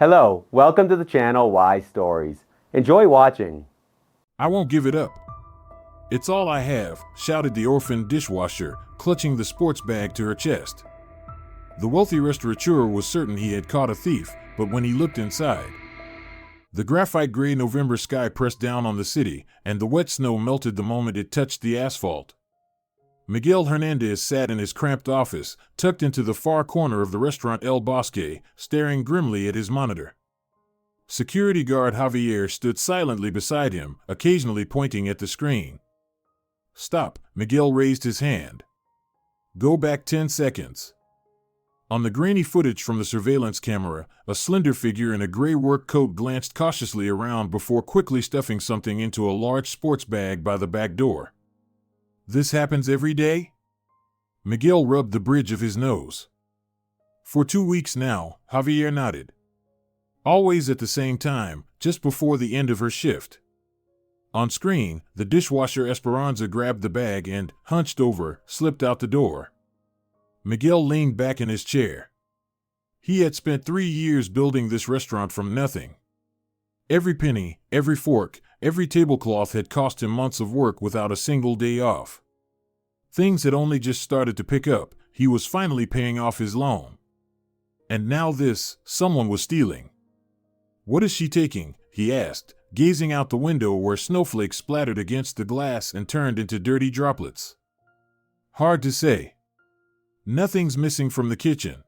Hello, welcome to the channel Why Stories. Enjoy watching. I won't give it up. It's all I have, shouted the orphaned dishwasher, clutching the sports bag to her chest. The wealthy restaurateur was certain he had caught a thief, but when he looked inside, the graphite gray November sky pressed down on the city, and the wet snow melted the moment it touched the asphalt. Miguel Hernandez sat in his cramped office, tucked into the far corner of the restaurant El Bosque, staring grimly at his monitor. Security guard Javier stood silently beside him, occasionally pointing at the screen. "Stop," Miguel raised his hand. "Go back 10 seconds. On the grainy footage from the surveillance camera, a slender figure in a gray work coat glanced cautiously around before quickly stuffing something into a large sports bag by the back door. "This happens every day?" Miguel rubbed the bridge of his nose. "For 2 weeks now," Javier nodded. "Always at the same time, just before the end of her shift." On screen, the dishwasher Esperanza grabbed the bag and, hunched over, slipped out the door. Miguel leaned back in his chair. He had spent 3 years building this restaurant from nothing. Every penny, every fork, every tablecloth had cost him months of work without a single day off. Things had only just started to pick up. He was finally paying off his loan. And now this, someone was stealing. "What is she taking?" he asked, gazing out the window where snowflakes splattered against the glass and turned into dirty droplets. "Hard to say. Nothing's missing from the kitchen.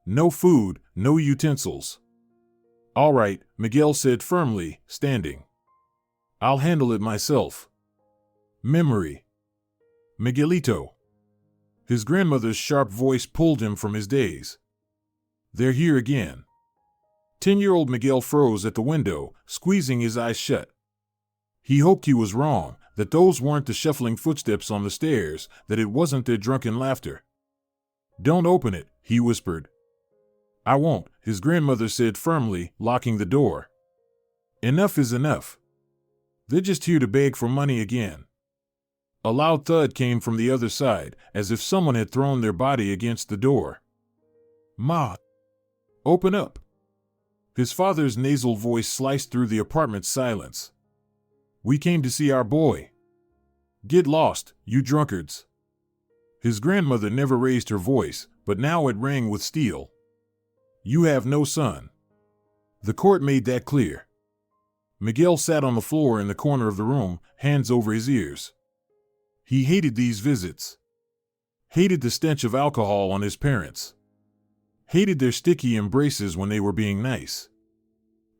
No food, no utensils." "All right," Miguel said firmly, standing. "I'll handle it myself." Memory. Miguelito. His grandmother's sharp voice pulled him from his daze. "They're here again." 10-year-old Miguel froze at the window, squeezing his eyes shut. He hoped he was wrong, that those weren't the shuffling footsteps on the stairs, that it wasn't their drunken laughter. "Don't open it," he whispered. "I won't," his grandmother said firmly, locking the door. "Enough is enough. They're just here to beg for money again." A loud thud came from the other side, as if someone had thrown their body against the door. "Ma! Open up!" His father's nasal voice sliced through the apartment's silence. "We came to see our boy." "Get lost, you drunkards." His grandmother never raised her voice, but now it rang with steel. "You have no son." The court made that clear. Miguel sat on the floor in the corner of the room, hands over his ears. He hated these visits. Hated the stench of alcohol on his parents. Hated their sticky embraces when they were being nice.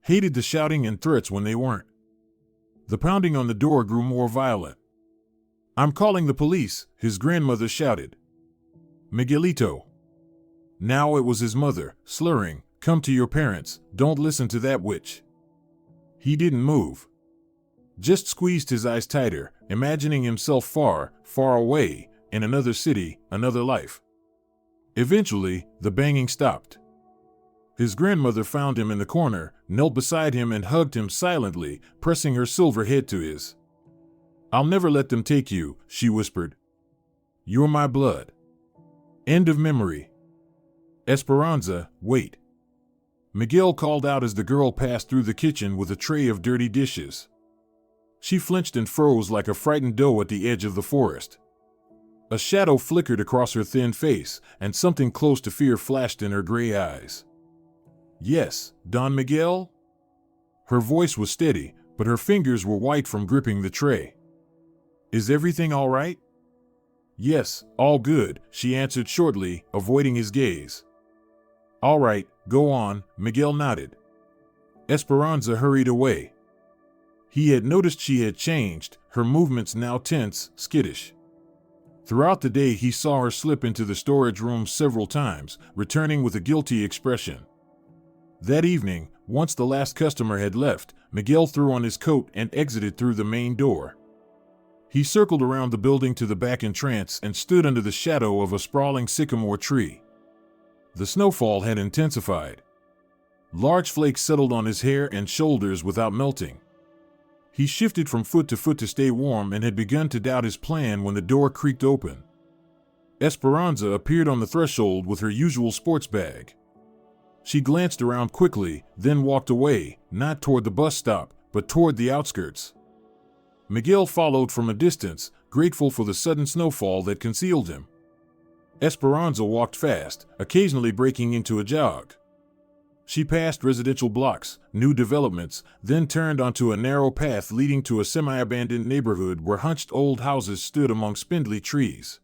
Hated the shouting and threats when they weren't. The pounding on the door grew more violent. "I'm calling the police," his grandmother shouted. "Miguelito." Now it was his mother, slurring, "Come to your parents, don't listen to that witch." He didn't move. Just squeezed his eyes tighter, imagining himself far, far away, in another city, another life. Eventually, the banging stopped. His grandmother found him in the corner, knelt beside him and hugged him silently, pressing her silver head to his. "I'll never let them take you," she whispered. "You're my blood." End of memory. Esperanza, wait. Miguel called out as the girl passed through the kitchen with a tray of dirty dishes. She flinched and froze like a frightened doe at the edge of the forest. A shadow flickered across her thin face, and something close to fear flashed in her gray eyes. "Yes, Don Miguel?" Her voice was steady, but her fingers were white from gripping the tray. "Is everything all right?" "Yes, all good," she answered shortly, avoiding his gaze. "All right, go on," Miguel nodded. Esperanza hurried away. He had noticed she had changed, her movements now tense, skittish. Throughout the day he saw her slip into the storage room several times, returning with a guilty expression. That evening, once the last customer had left, Miguel threw on his coat and exited through the main door. He circled around the building to the back entrance and stood under the shadow of a sprawling sycamore tree. The snowfall had intensified. Large flakes settled on his hair and shoulders without melting. He shifted from foot to stay warm and had begun to doubt his plan when the door creaked open. Esperanza appeared on the threshold with her usual sports bag. She glanced around quickly, then walked away, not toward the bus stop, but toward the outskirts. Miguel followed from a distance, grateful for the sudden snowfall that concealed him. Esperanza walked fast, occasionally breaking into a jog. She passed residential blocks, new developments, then turned onto a narrow path leading to a semi-abandoned neighborhood where hunched old houses stood among spindly trees.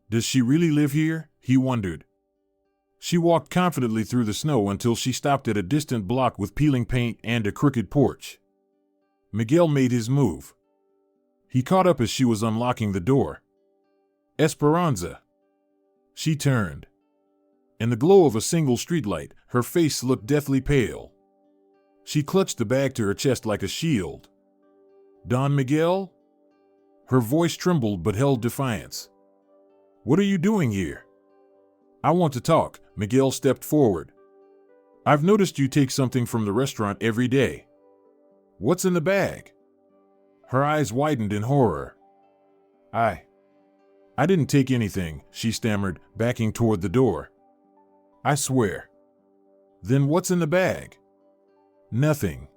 Does she really live here? He wondered. She walked confidently through the snow until she stopped at a distant block with peeling paint and a crooked porch. Miguel made his move. He caught up as she was unlocking the door. Esperanza. She turned. In the glow of a single streetlight, her face looked deathly pale. She clutched the bag to her chest like a shield. Don Miguel? Her voice trembled but held defiance. What are you doing here? I want to talk. Miguel stepped forward. I've noticed you take something from the restaurant every day. What's in the bag? Her eyes widened in horror. I didn't take anything, she stammered, backing toward the door. I swear. Then what's in the bag? Nothing.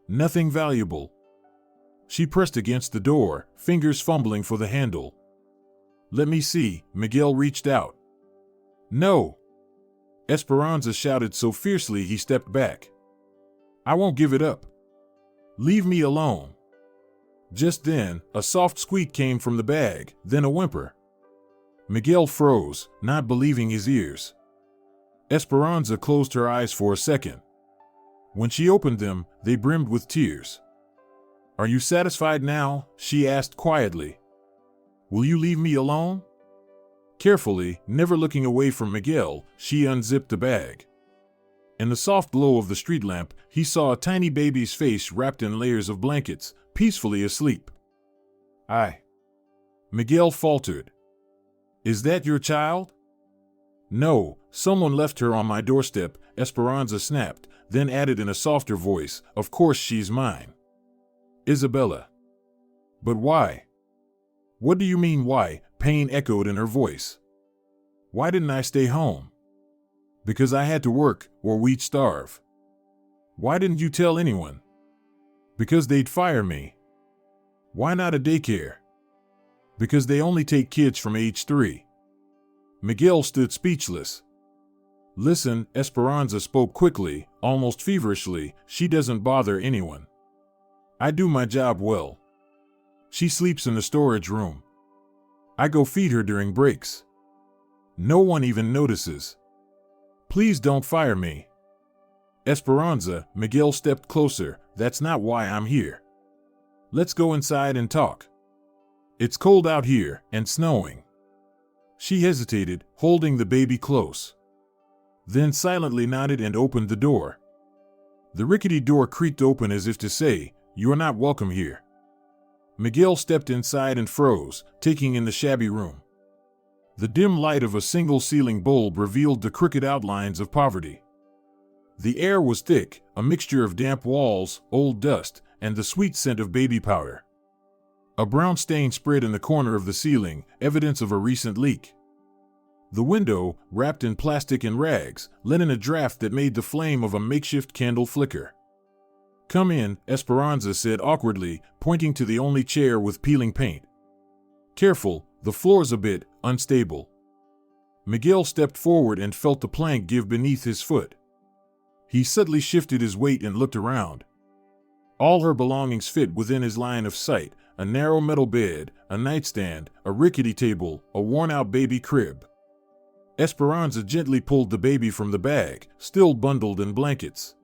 Nothing valuable. She pressed against the door, fingers fumbling for the handle. Let me see. Miguel reached out. No. Esperanza shouted so fiercely he stepped back. I won't give it up. Leave me alone. Just then, a soft squeak came from the bag, then a whimper. Miguel froze, not believing his ears. Esperanza closed her eyes for a second. When she opened them, they brimmed with tears. Are you satisfied now? She asked quietly. Will you leave me alone? Carefully, never looking away from Miguel, she unzipped the bag. In the soft glow of the street lamp, he saw a tiny baby's face wrapped in layers of blankets, peacefully asleep. Miguel faltered. Is that your child? No, someone left her on my doorstep, Esperanza snapped, then added in a softer voice, of course she's mine. Isabella. But why? What do you mean why? Pain echoed in her voice. Why didn't I stay home? Because I had to work, or we'd starve. Why didn't you tell anyone? Because they'd fire me. Why not a daycare? Because they only take kids from age 3. Miguel stood speechless. Listen, Esperanza spoke quickly, almost feverishly, she doesn't bother anyone. I do my job well. She sleeps in the storage room. I go feed her during breaks. No one even notices. Please don't fire me. Esperanza, Miguel stepped closer, that's not why I'm here. Let's go inside and talk. It's cold out here, and snowing. She hesitated, holding the baby close. Then silently nodded and opened the door. The rickety door creaked open as if to say, "You are not welcome here." Miguel stepped inside and froze, taking in the shabby room. The dim light of a single ceiling bulb revealed the crooked outlines of poverty. The air was thick, a mixture of damp walls, old dust, and the sweet scent of baby powder. A brown stain spread in the corner of the ceiling, evidence of a recent leak. The window, wrapped in plastic and rags, let in a draft that made the flame of a makeshift candle flicker. Come in, Esperanza said awkwardly, pointing to the only chair with peeling paint. Careful, the floor's a bit unstable. Miguel stepped forward and felt the plank give beneath his foot. He suddenly shifted his weight and looked around. All her belongings fit within his line of sight, a narrow metal bed, a nightstand, a rickety table, a worn-out baby crib. Esperanza gently pulled the baby from the bag, still bundled in blankets.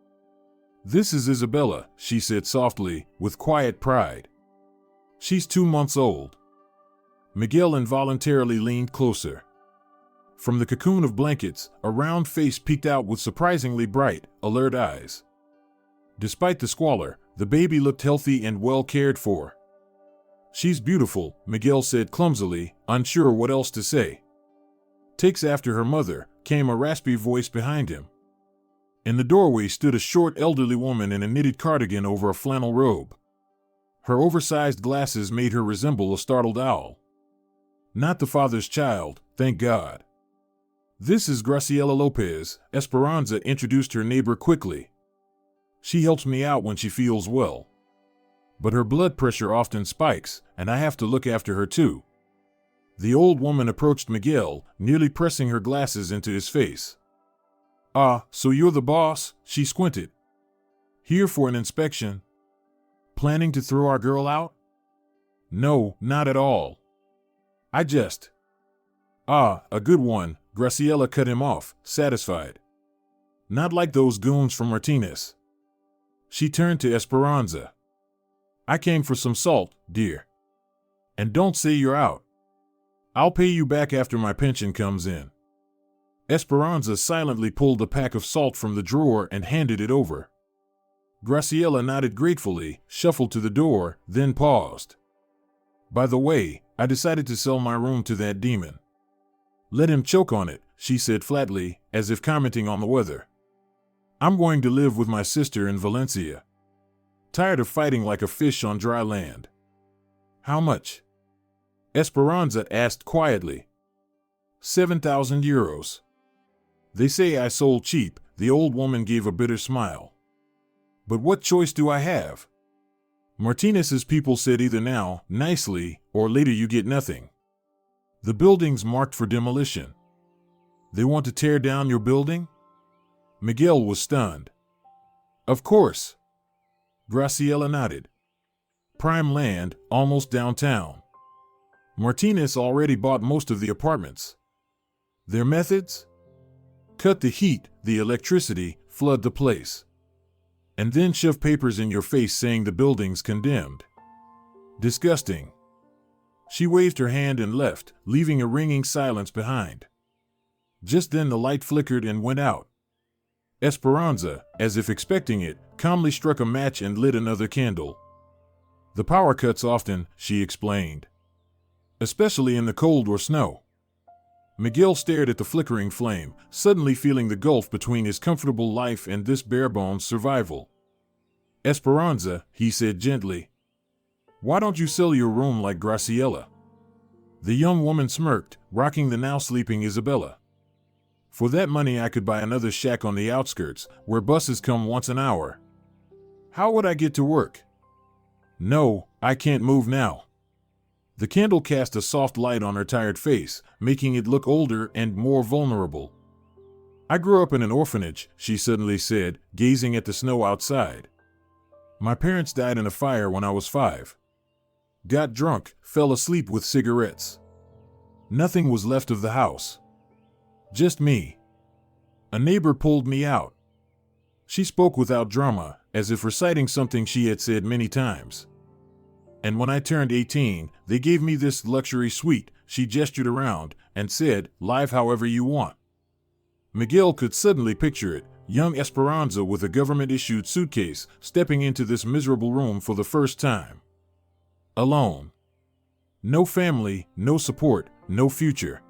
This is Isabella, she said softly, with quiet pride. She's 2 months old. Miguel involuntarily leaned closer. From the cocoon of blankets, a round face peeked out with surprisingly bright, alert eyes. Despite the squalor, the baby looked healthy and well cared for. She's beautiful, Miguel said clumsily, unsure what else to say. Takes after her mother, came a raspy voice behind him. In the doorway stood a short elderly woman in a knitted cardigan over a flannel robe. Her oversized glasses made her resemble a startled owl. Not the father's child, thank God. This is Graciela Lopez, Esperanza introduced her neighbor quickly. She helps me out when she feels well. But her blood pressure often spikes, and I have to look after her too. The old woman approached Miguel, nearly pressing her glasses into his face. Ah, so you're the boss? She squinted. Here for an inspection? Planning to throw our girl out? No, not at all. I just... Ah, a good one, Graciela cut him off, satisfied. Not like those goons from Martinez. She turned to Esperanza. I came for some salt, dear. And don't say you're out. I'll pay you back after my pension comes in. Esperanza silently pulled a pack of salt from the drawer and handed it over. Graciela nodded gratefully, shuffled to the door, then paused. By the way, I decided to sell my room to that demon. Let him choke on it, she said flatly, as if commenting on the weather. I'm going to live with my sister in Valencia. Tired of fighting like a fish on dry land. How much? Esperanza asked quietly. 7,000 euros. They say I sold cheap, the old woman gave a bitter smile. But what choice do I have? Martinez's people said either now, nicely, or later you get nothing. The building's marked for demolition. They want to tear down your building? Miguel was stunned. Of course. Graciela nodded. Prime land, almost downtown. Martinez already bought most of the apartments. Their methods? Cut the heat, the electricity, flood the place. And then shove papers in your face saying the building's condemned. Disgusting. She waved her hand and left, leaving a ringing silence behind. Just then the light flickered and went out. Esperanza, as if expecting it, calmly struck a match and lit another candle. The power cuts often, she explained. Especially in the cold or snow. Miguel stared at the flickering flame, suddenly feeling the gulf between his comfortable life and this bare-bones survival. Esperanza, he said gently. Why don't you sell your room like Graciela? The young woman smirked, rocking the now sleeping Isabella. For that money I could buy another shack on the outskirts, where buses come once an hour. How would I get to work? No, I can't move now. The candle cast a soft light on her tired face, making it look older and more vulnerable. I grew up in an orphanage, she suddenly said, gazing at the snow outside. My parents died in a fire when I was 5. Got drunk, fell asleep with cigarettes. Nothing was left of the house. Just me. A neighbor pulled me out. She spoke without drama, as if reciting something she had said many times. And when I turned 18, they gave me this luxury suite, she gestured around, and said, live however you want. Miguel could suddenly picture it, young Esperanza with a government-issued suitcase, stepping into this miserable room for the first time. Alone. No family, no support, no future.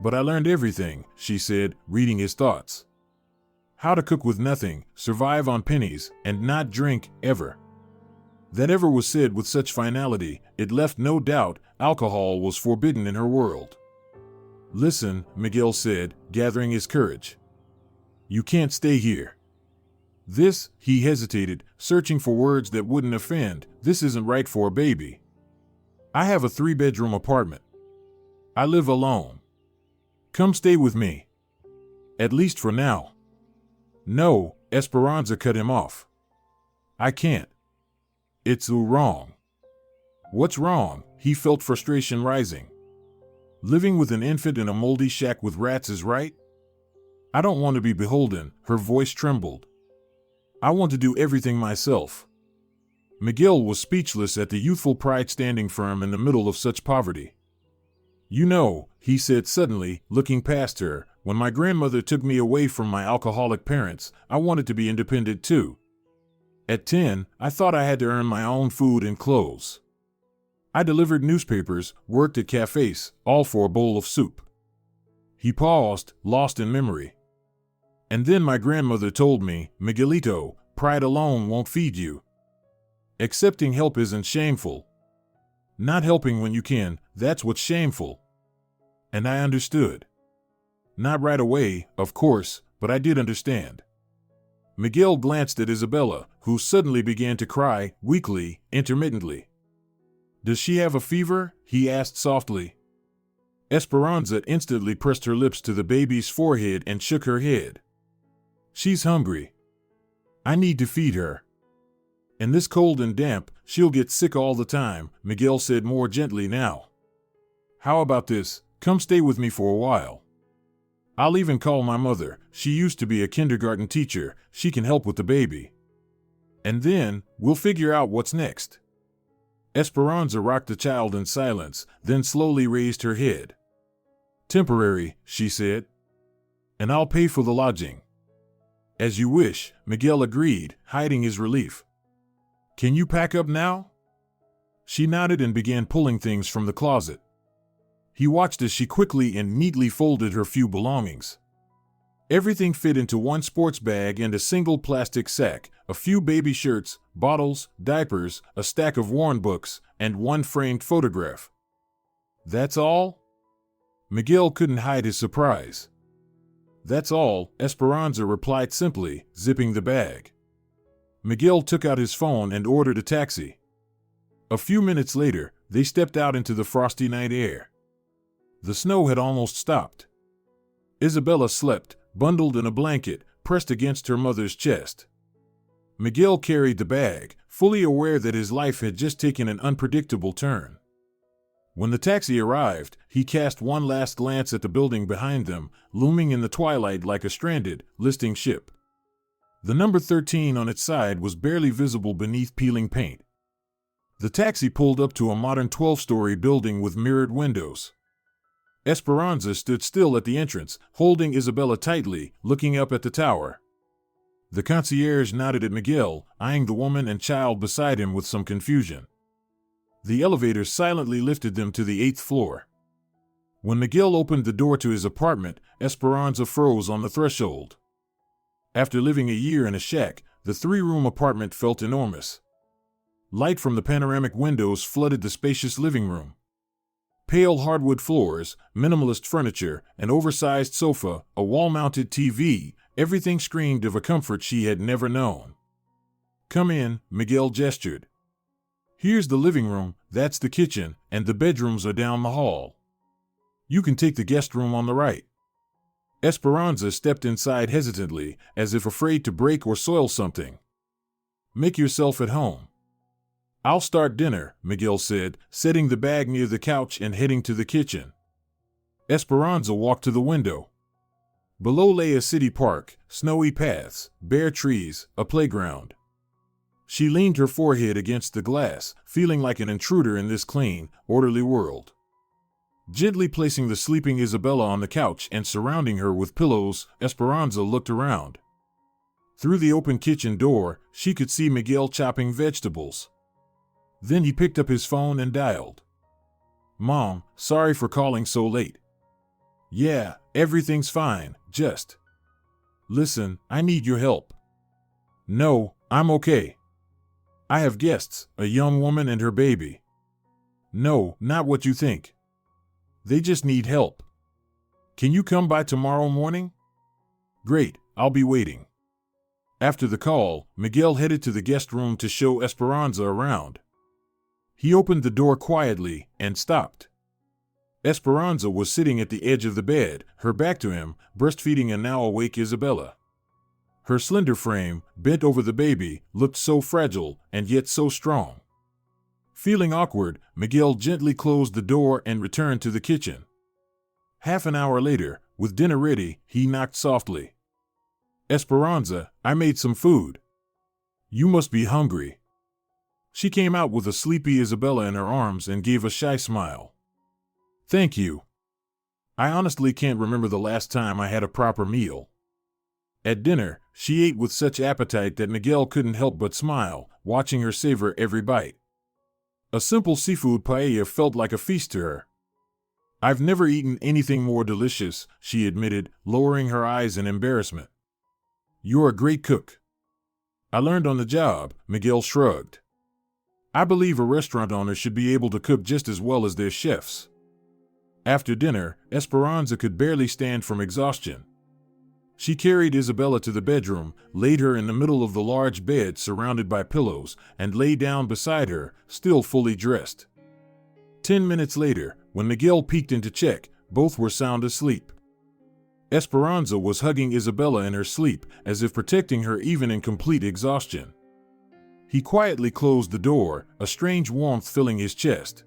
But I learned everything, she said, reading his thoughts. How to cook with nothing, survive on pennies, and not drink, ever. That ever was said with such finality, it left no doubt alcohol was forbidden in her world. Listen, Miguel said, gathering his courage. You can't stay here. This, he hesitated, searching for words that wouldn't offend, this isn't right for a baby. I have a 3-bedroom apartment. I live alone. Come stay with me. At least for now. No, Esperanza cut him off. I can't. It's wrong. What's wrong? He felt frustration rising. Living with an infant in a moldy shack with rats is right? I don't want to be beholden, her voice trembled. I want to do everything myself. Miguel was speechless at the youthful pride standing firm in the middle of such poverty. You know, he said suddenly, looking past her, when my grandmother took me away from my alcoholic parents, I wanted to be independent too. At 10, I thought I had to earn my own food and clothes. I delivered newspapers, worked at cafes, all for a bowl of soup. He paused, lost in memory. And then my grandmother told me, Miguelito, pride alone won't feed you. Accepting help isn't shameful. Not helping when you can, that's what's shameful. And I understood. Not right away, of course, but I did understand. Miguel glanced at Isabella, who suddenly began to cry, weakly, intermittently. Does she have a fever? He asked softly. Esperanza instantly pressed her lips to the baby's forehead and shook her head. She's hungry. I need to feed her. In this cold and damp, she'll get sick all the time, Miguel said more gently now. How about this? Come stay with me for a while. I'll even call my mother. She used to be a kindergarten teacher. She can help with the baby. And then, we'll figure out what's next. Esperanza rocked the child in silence, then slowly raised her head. Temporary, she said. And I'll pay for the lodging. As you wish, Miguel agreed, hiding his relief. Can you pack up now? She nodded and began pulling things from the closet. He watched as she quickly and neatly folded her few belongings. Everything fit into one sports bag and a single plastic sack, a few baby shirts, bottles, diapers, a stack of worn books, and one framed photograph. That's all? Miguel couldn't hide his surprise. That's all, Esperanza replied simply, zipping the bag. Miguel took out his phone and ordered a taxi. A few minutes later, they stepped out into the frosty night air. The snow had almost stopped. Isabella slept, bundled in a blanket, pressed against her mother's chest. Miguel carried the bag, fully aware that his life had just taken an unpredictable turn. When the taxi arrived, he cast one last glance at the building behind them, looming in the twilight like a stranded, listing ship. The number 13 on its side was barely visible beneath peeling paint. The taxi pulled up to a modern 12-story building with mirrored windows. Esperanza stood still at the entrance, holding Isabella tightly, looking up at the tower. The concierge nodded at Miguel, eyeing the woman and child beside him with some confusion. The elevator silently lifted them to the 8th floor. When Miguel opened the door to his apartment, Esperanza froze on the threshold. After living a year in a shack, the 3-room apartment felt enormous. Light from the panoramic windows flooded the spacious living room. Pale hardwood floors, minimalist furniture, an oversized sofa, a wall-mounted TV, everything screamed of a comfort she had never known. Come in, Miguel gestured. Here's the living room, that's the kitchen, and the bedrooms are down the hall. You can take the guest room on the right. Esperanza stepped inside hesitantly, as if afraid to break or soil something. Make yourself at home. I'll start dinner, Miguel said, setting the bag near the couch and heading to the kitchen. Esperanza walked to the window. Below lay a city park, snowy paths, bare trees, a playground. She leaned her forehead against the glass, feeling like an intruder in this clean, orderly world. Gently placing the sleeping Isabella on the couch and surrounding her with pillows, Esperanza looked around. Through the open kitchen door, she could see Miguel chopping vegetables. Then he picked up his phone and dialed. Mom, sorry for calling so late. Yeah, everything's fine, just. Listen, I need your help. No, I'm okay. I have guests, a young woman and her baby. No, not what you think. They just need help. Can you come by tomorrow morning? Great, I'll be waiting. After the call, Miguel headed to the guest room to show Esperanza around. He opened the door quietly and stopped. Esperanza was sitting at the edge of the bed, her back to him, breastfeeding a now awake Isabella. Her slender frame, bent over the baby, looked so fragile and yet so strong. Feeling awkward, Miguel gently closed the door and returned to the kitchen. Half an hour later, with dinner ready, he knocked softly. Esperanza, I made some food. You must be hungry. She came out with a sleepy Isabella in her arms and gave a shy smile. Thank you. I honestly can't remember the last time I had a proper meal. At dinner, she ate with such appetite that Miguel couldn't help but smile, watching her savor every bite. A simple seafood paella felt like a feast to her. I've never eaten anything more delicious, she admitted, lowering her eyes in embarrassment. You're a great cook. I learned on the job, Miguel shrugged. I believe a restaurant owner should be able to cook just as well as their chefs. After dinner, Esperanza could barely stand from exhaustion. She carried Isabella to the bedroom, laid her in the middle of the large bed surrounded by pillows, and lay down beside her, still fully dressed. 10 minutes later, when Miguel peeked in to check, both were sound asleep. Esperanza was hugging Isabella in her sleep, as if protecting her even in complete exhaustion. He quietly closed the door, a strange warmth filling his chest.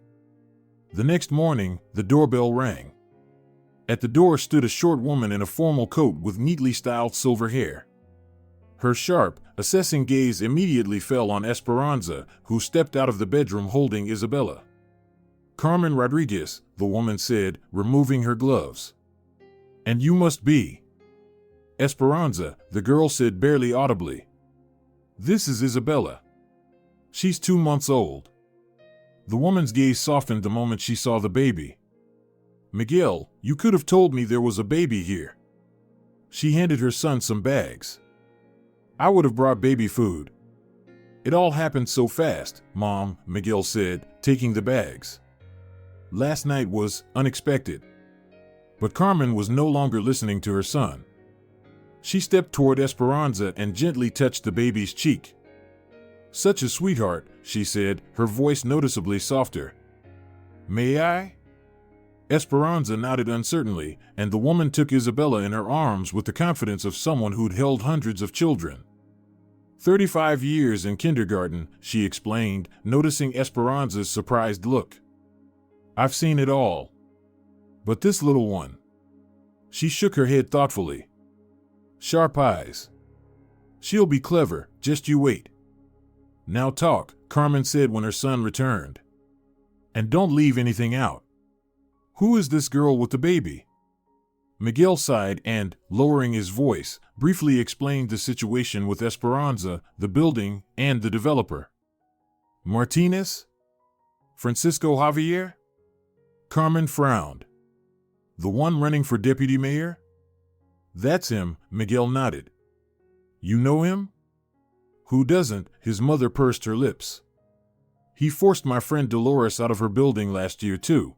The next morning, the doorbell rang. At the door stood a short woman in a formal coat with neatly styled silver hair. Her sharp, assessing gaze immediately fell on Esperanza, who stepped out of the bedroom holding Isabella. "Carmen Rodriguez," the woman said, removing her gloves. "And you must be Esperanza," the girl said barely audibly. "This is Isabella. She's 2 months old." The woman's gaze softened the moment she saw the baby. "Miguel, you could have told me there was a baby here." She handed her son some bags. "I would have brought baby food." "It all happened so fast, Mom," Miguel said, taking the bags. "Last night was unexpected." But Carmen was no longer listening to her son. She stepped toward Esperanza and gently touched the baby's cheek. "Such a sweetheart," she said, her voice noticeably softer. "May I?" Esperanza nodded uncertainly, and the woman took Isabella in her arms with the confidence of someone who'd held hundreds of children. 35 years in kindergarten, she explained, noticing Esperanza's surprised look. "I've seen it all. But this little one." She shook her head thoughtfully. "Sharp eyes. She'll be clever, just you wait." "Now talk," Carmen said when her son returned. "And don't leave anything out. Who is this girl with the baby?" Miguel sighed and, lowering his voice, briefly explained the situation with Esperanza, the building, and the developer. "Martinez? Francisco Javier?" Carmen frowned. "The one running for deputy mayor?" "That's him," Miguel nodded. "You know him?" "Who doesn't?" His mother pursed her lips. "He forced my friend Dolores out of her building last year, too.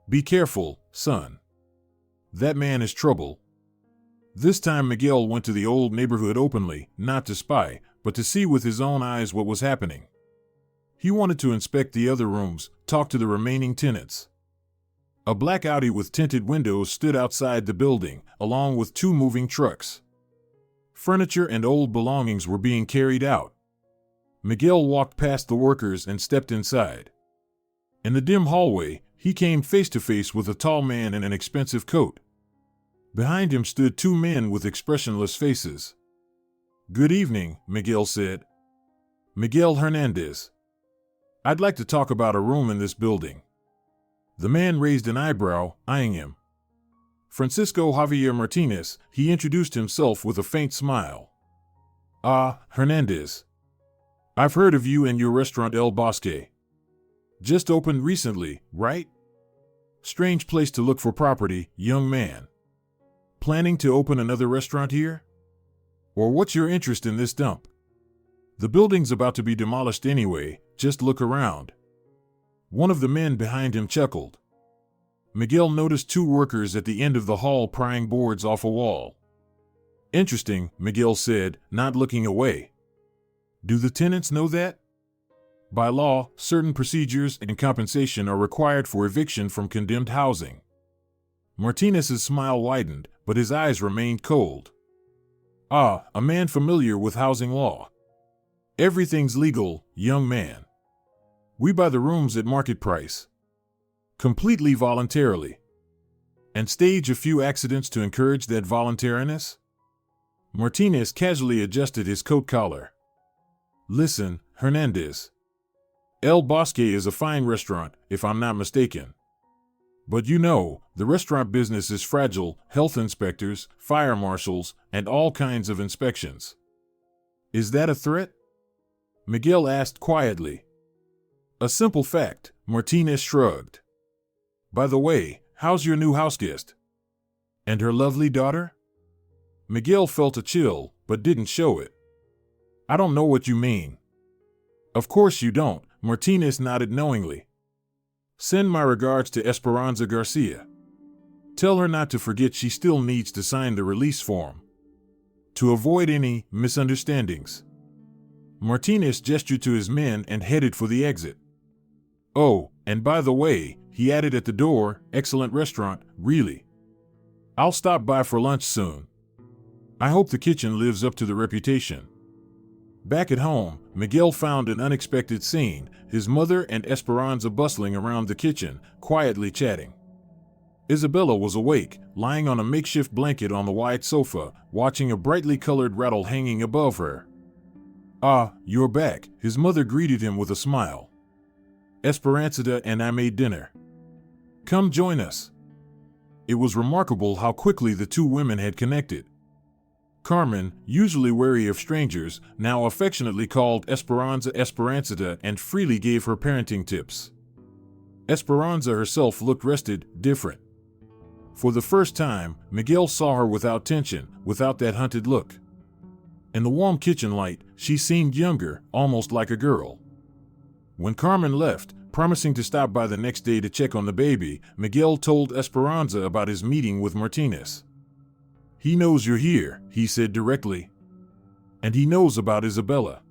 Be careful, son. That man is trouble." This time Miguel went to the old neighborhood openly, not to spy, but to see with his own eyes what was happening. He wanted to inspect the other rooms, talk to the remaining tenants. A black Audi with tinted windows stood outside the building, along with 2 moving trucks. Furniture and old belongings were being carried out. Miguel walked past the workers and stepped inside. In the dim hallway, he came face to face with a tall man in an expensive coat. Behind him stood 2 men with expressionless faces. "Good evening," Miguel said. "Miguel Hernandez. I'd like to talk about a room in this building." The man raised an eyebrow, eyeing him. "Francisco Javier Martinez," he introduced himself with a faint smile. "Ah, Hernandez. I've heard of you and your restaurant El Bosque. Just opened recently, right? Strange place to look for property, young man. Planning to open another restaurant here? Or what's your interest in this dump? The building's about to be demolished anyway, just look around." One of the men behind him chuckled. Miguel noticed 2 workers at the end of the hall prying boards off a wall. "Interesting," Miguel said, not looking away. "Do the tenants know that? By law, certain procedures and compensation are required for eviction from condemned housing." Martinez's smile widened, but his eyes remained cold. "Ah, a man familiar with housing law. Everything's legal, young man. We buy the rooms at market price. Completely voluntarily. And stage a few accidents to encourage that voluntariness?" Martinez casually adjusted his coat collar. "Listen, Hernandez. El Bosque is a fine restaurant, if I'm not mistaken. But you know, the restaurant business is fragile, health inspectors, fire marshals, and all kinds of inspections. Is that a threat?" Miguel asked quietly. "A simple fact," Martinez shrugged. "By the way, how's your new houseguest? And her lovely daughter?" Miguel felt a chill, but didn't show it. "I don't know what you mean." "Of course you don't," Martinez nodded knowingly. Send my regards to Esperanza Garcia. Tell her not to forget she still needs to sign the release form. To avoid any misunderstandings. Martinez gestured to his men and headed for the exit. Oh, and by the way, he added at the door, excellent restaurant, really. I'll stop by for lunch soon. I hope the kitchen lives up to the reputation. Back at home, Miguel found an unexpected scene, his mother and Esperanza bustling around the kitchen, quietly chatting. Isabella was awake, lying on a makeshift blanket on the wide sofa, watching a brightly colored rattle hanging above her. Ah, you're back, his mother greeted him with a smile. Esperanza and I made dinner. Come join us. It was remarkable how quickly the two women had connected. Carmen, usually wary of strangers, now affectionately called Esperanza and freely gave her parenting tips. Esperanza herself looked rested, different. For the first time, Miguel saw her without tension, without that hunted look. In the warm kitchen light, she seemed younger, almost like a girl. When Carmen left, promising to stop by the next day to check on the baby, Miguel told Esperanza about his meeting with Martinez. He knows you're here, he said directly. And he knows about Isabella.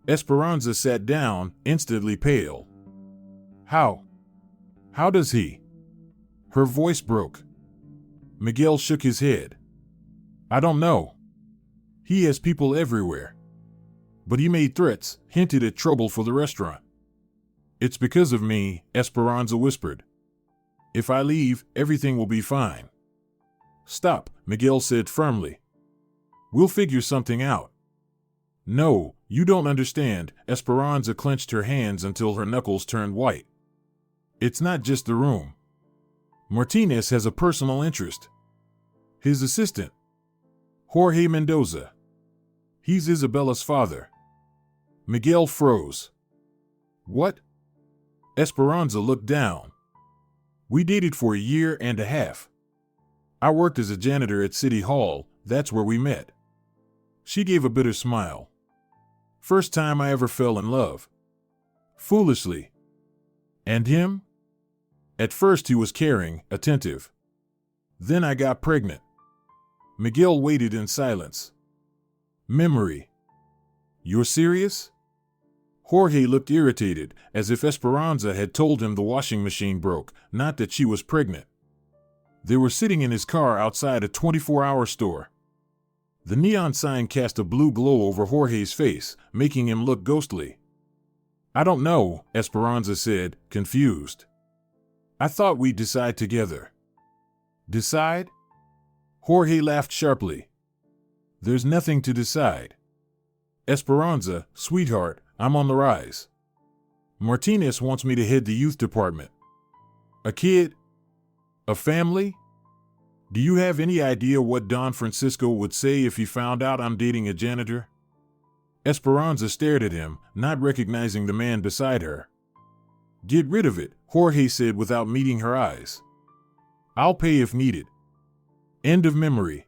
Esperanza sat down, instantly pale. How? How does he? Her voice broke. Miguel shook his head. I don't know. He has people everywhere. But he made threats, hinted at trouble for the restaurant. It's because of me, Esperanza whispered. If I leave, everything will be fine. Stop, Miguel said firmly. We'll figure something out. No, you don't understand, Esperanza clenched her hands until her knuckles turned white. It's not just the room. Martinez has a personal interest. His assistant. Jorge Mendoza. He's Isabella's father. Miguel froze. What? Esperanza looked down. We dated for a year and a half. I worked as a janitor at City Hall, that's where we met. She gave a bitter smile. First time I ever fell in love. Foolishly. And him? At first he was caring, attentive. Then I got pregnant. Miguel waited in silence. Memory. You're serious? Jorge looked irritated, as if Esperanza had told him the washing machine broke, not that she was pregnant. They were sitting in his car outside a 24-hour store. The neon sign cast a blue glow over Jorge's face, making him look ghostly. I don't know, Esperanza said, confused. I thought we'd decide together. Decide? Jorge laughed sharply. There's nothing to decide. Esperanza, sweetheart, I'm on the rise. Martinez wants me to head the youth department. A kid? A family? Do you have any idea what Don Francisco would say if he found out I'm dating a janitor? Esperanza stared at him, not recognizing the man beside her. Get rid of it, Jorge said without meeting her eyes. I'll pay if needed. End of memory.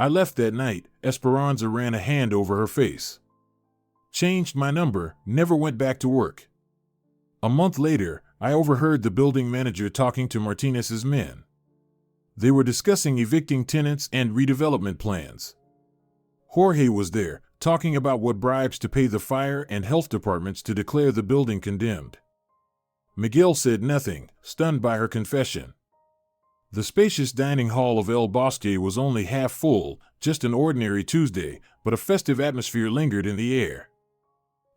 I left that night, Esperanza ran a hand over her face. Changed my number, never went back to work. A month later, I overheard the building manager talking to Martinez's men. They were discussing evicting tenants and redevelopment plans. Jorge was there, talking about what bribes to pay the fire and health departments to declare the building condemned. Miguel said nothing, stunned by her confession. The spacious dining hall of El Bosque was only half full, just an ordinary Tuesday, but a festive atmosphere lingered in the air.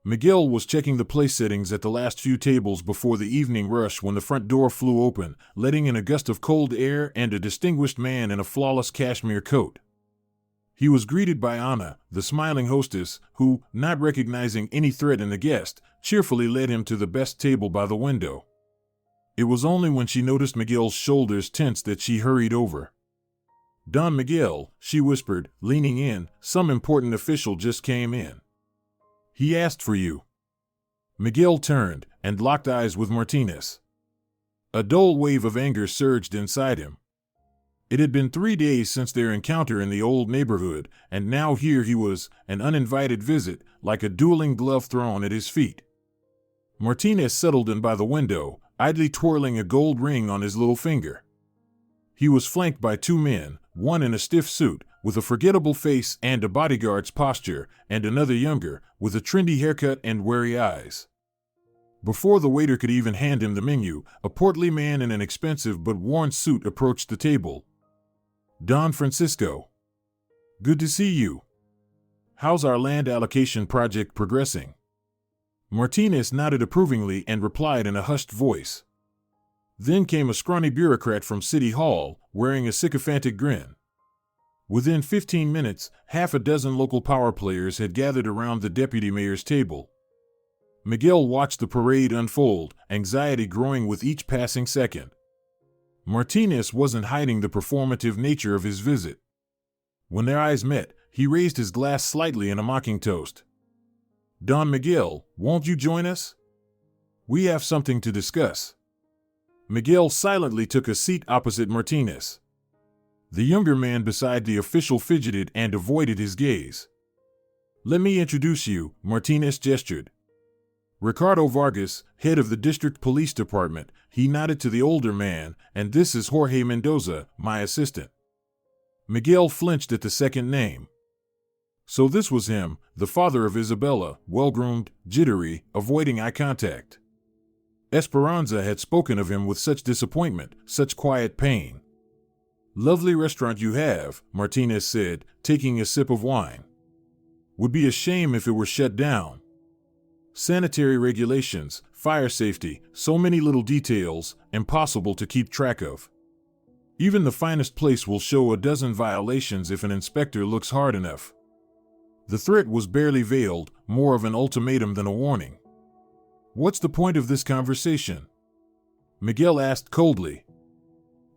Miguel was checking the place settings at the last few tables before the evening rush when the front door flew open, letting in a gust of cold air and a distinguished man in a flawless cashmere coat. He was greeted by Anna, the smiling hostess, who, not recognizing any threat in the guest, cheerfully led him to the best table by the window. It was only when she noticed Miguel's shoulders tense that she hurried over. Don Miguel, she whispered, leaning in, some important official just came in. He asked for you. Miguel turned and locked eyes with Martinez. A dull wave of anger surged inside him. It had been 3 days since their encounter in the old neighborhood, and now here he was, an uninvited visit, like a dueling glove thrown at his feet. Martinez settled in by the window, idly twirling a gold ring on his little finger. He was flanked by two men, one in a stiff suit, with a forgettable face and a bodyguard's posture, and another younger, with a trendy haircut and wary eyes. Before the waiter could even hand him the menu, a portly man in an expensive but worn suit approached the table. "Don Francisco. Good to see you. How's our land allocation project progressing?" Martinez nodded approvingly and replied in a hushed voice. Then came a scrawny bureaucrat from City Hall, wearing a sycophantic grin. Within 15 minutes, half a dozen local power players had gathered around the deputy mayor's table. Miguel watched the parade unfold, anxiety growing with each passing second. Martinez wasn't hiding the performative nature of his visit. When their eyes met, he raised his glass slightly in a mocking toast. "Don Miguel, won't you join us? We have something to discuss." Miguel silently took a seat opposite Martinez. The younger man beside the official fidgeted and avoided his gaze. "Let me introduce you," Martinez gestured. "Ricardo Vargas, head of the district police department," he nodded to the older man, "and this is Jorge Mendoza, my assistant." Miguel flinched at the second name. So this was him, the father of Isabella, well-groomed, jittery, avoiding eye contact. Esperanza had spoken of him with such disappointment, such quiet pain. "Lovely restaurant you have," Martinez said, taking a sip of wine. "Would be a shame if it were shut down. Sanitary regulations, fire safety, so many little details, impossible to keep track of. Even the finest place will show a dozen violations if an inspector looks hard enough." The threat was barely veiled, more of an ultimatum than a warning. "What's the point of this conversation?" Miguel asked coldly.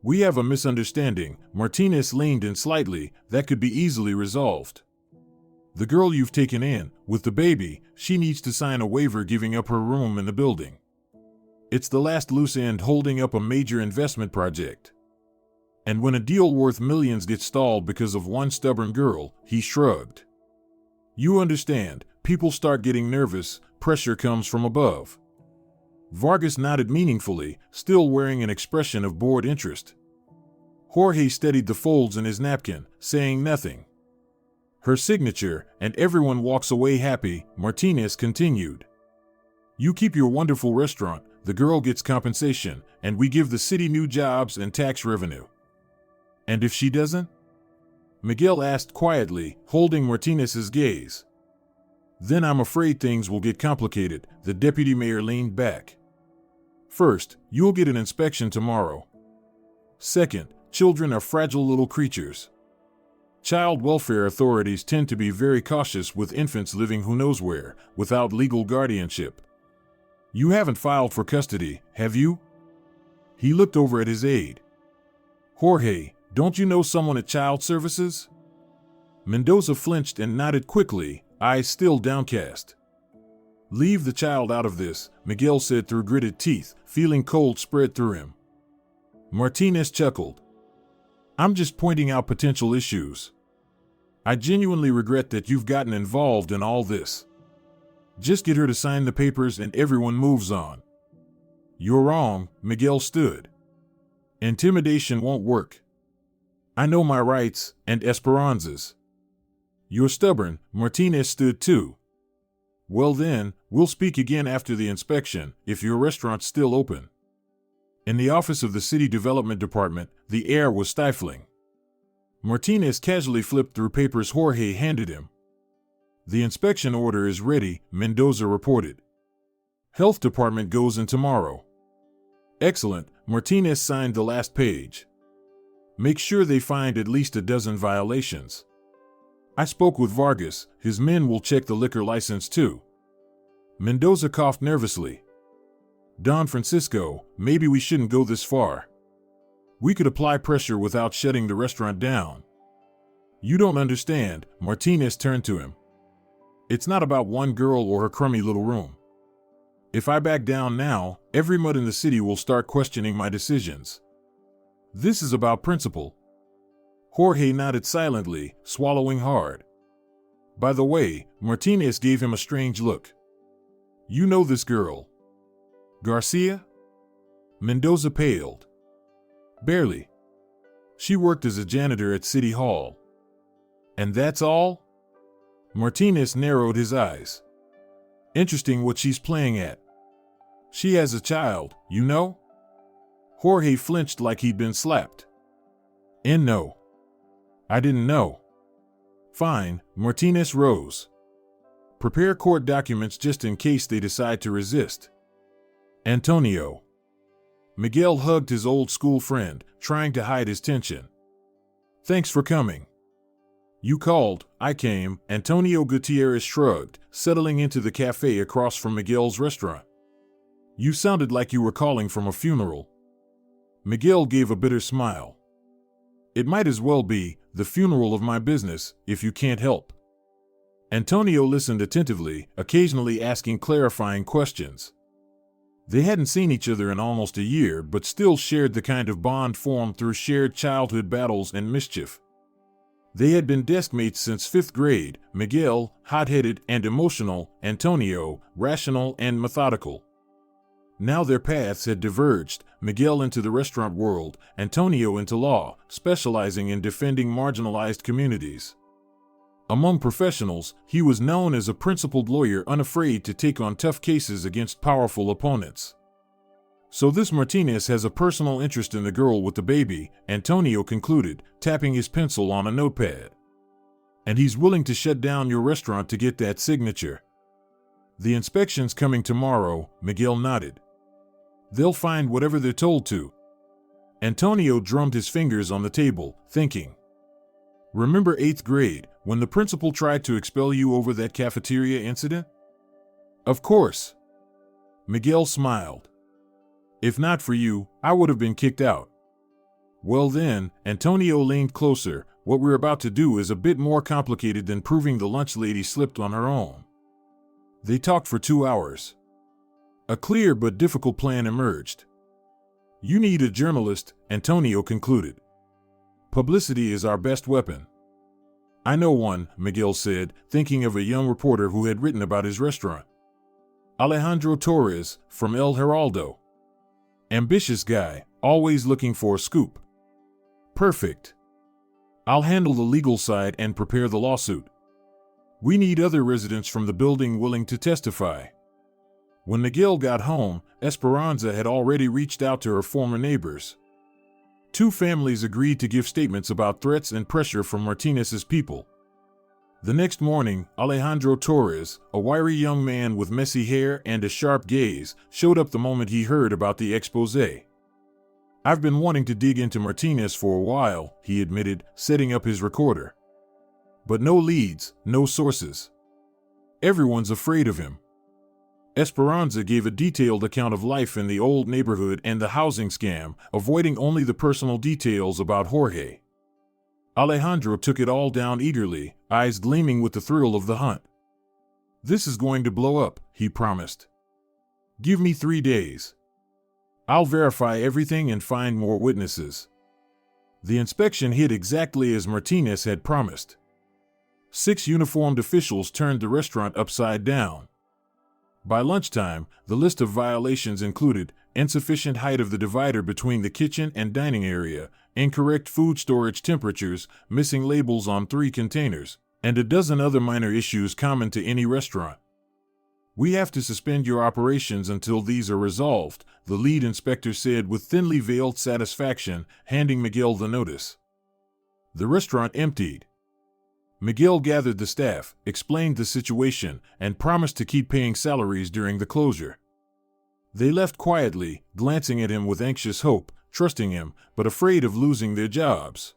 "We have a misunderstanding," Martinez leaned in slightly, "that could be easily resolved. The girl you've taken in, with the baby, she needs to sign a waiver giving up her room in the building. It's the last loose end holding up a major investment project. And when a deal worth millions gets stalled because of one stubborn girl," he shrugged. "You understand, people start getting nervous, pressure comes from above." Vargas nodded meaningfully, still wearing an expression of bored interest. Jorge steadied the folds in his napkin, saying nothing. "Her signature, and everyone walks away happy," Martinez continued. "You keep your wonderful restaurant, the girl gets compensation, and we give the city new jobs and tax revenue." "And if she doesn't?" Miguel asked quietly, holding Martinez's gaze. "Then I'm afraid things will get complicated," the deputy mayor leaned back. "First, you'll get an inspection tomorrow. Second, children are fragile little creatures. Child welfare authorities tend to be very cautious with infants living who knows where, without legal guardianship. You haven't filed for custody, have you?" He looked over at his aide. "Jorge, don't you know someone at Child Services?" Mendoza flinched and nodded quickly, eyes still downcast. "Leave the child out of this," Miguel said through gritted teeth, feeling cold spread through him. Martinez chuckled. "I'm just pointing out potential issues. I genuinely regret that you've gotten involved in all this. Just get her to sign the papers and everyone moves on." "You're wrong," Miguel stood. "Intimidation won't work. I know my rights, and Esperanza's." "You're stubborn," Martinez stood too. "Well then, we'll speak again after the inspection, if your restaurant's still open." In the office of the City Development Department, the air was stifling. Martinez casually flipped through papers Jorge handed him. "The inspection order is ready," Mendoza reported. "Health Department goes in tomorrow." "Excellent," Martinez signed the last page. "Make sure they find at least a dozen violations. I spoke with Vargas, his men will check the liquor license too." Mendoza coughed nervously. "Don Francisco, maybe we shouldn't go this far. We could apply pressure without shutting the restaurant down." "You don't understand," Martinez turned to him. "It's not about one girl or her crummy little room. If I back down now, every mud in the city will start questioning my decisions. This is about principle." Jorge nodded silently, swallowing hard. By the way, Martinez gave him a strange look. "You know this girl? Garcia?" Mendoza paled. Barely. She worked as a janitor at City Hall. And that's all? Martinez narrowed his eyes. Interesting what she's playing at. She has a child, you know? Jorge flinched like he'd been slapped. And no. I didn't know. Fine, Martinez rose. Prepare court documents just in case they decide to resist. Antonio. Miguel hugged his old school friend, trying to hide his tension. Thanks for coming. You called, I came, Antonio Gutierrez shrugged, settling into the cafe across from Miguel's restaurant. You sounded like you were calling from a funeral. Miguel gave a bitter smile. It might as well be the funeral of my business, if you can't help. Antonio listened attentively, occasionally asking clarifying questions. They hadn't seen each other in almost a year, but still shared the kind of bond formed through shared childhood battles and mischief. They had been desk mates since 5th grade, Miguel, hot-headed and emotional, Antonio, rational and methodical. Now their paths had diverged, Miguel into the restaurant world, Antonio into law, specializing in defending marginalized communities. Among professionals, he was known as a principled lawyer unafraid to take on tough cases against powerful opponents. So this Martinez has a personal interest in the girl with the baby, Antonio concluded, tapping his pencil on a notepad. And he's willing to shut down your restaurant to get that signature. The inspection's coming tomorrow, Miguel nodded. They'll find whatever they're told to. Antonio drummed his fingers on the table, thinking. Remember 8th grade, when the principal tried to expel you over that cafeteria incident? Of course. Miguel smiled. If not for you, I would have been kicked out. Well then, Antonio leaned closer, what we're about to do is a bit more complicated than proving the lunch lady slipped on her own. They talked for 2 hours. A clear but difficult plan emerged. You need a journalist, Antonio concluded. Publicity is our best weapon. I know one, Miguel said, thinking of a young reporter who had written about his restaurant. Alejandro Torres, from El Heraldo. Ambitious guy, always looking for a scoop. Perfect. I'll handle the legal side and prepare the lawsuit. We need other residents from the building willing to testify. When Miguel got home, Esperanza had already reached out to her former neighbors. 2 families agreed to give statements about threats and pressure from Martinez's people. The next morning, Alejandro Torres, a wiry young man with messy hair and a sharp gaze, showed up the moment he heard about the exposé. I've been wanting to dig into Martinez for a while, he admitted, setting up his recorder. But no leads, no sources. Everyone's afraid of him. Esperanza gave a detailed account of life in the old neighborhood and the housing scam, avoiding only the personal details about Jorge. Alejandro took it all down eagerly, eyes gleaming with the thrill of the hunt. This is going to blow up, he promised. Give me 3 days. I'll verify everything and find more witnesses. The inspection hit exactly as Martinez had promised. 6 uniformed officials turned the restaurant upside down. By lunchtime, the list of violations included insufficient height of the divider between the kitchen and dining area, incorrect food storage temperatures, missing labels on 3 containers, and a dozen other minor issues common to any restaurant. We have to suspend your operations until these are resolved, the lead inspector said with thinly veiled satisfaction, handing Miguel the notice. The restaurant emptied. Miguel gathered the staff, explained the situation, and promised to keep paying salaries during the closure. They left quietly, glancing at him with anxious hope, trusting him, but afraid of losing their jobs.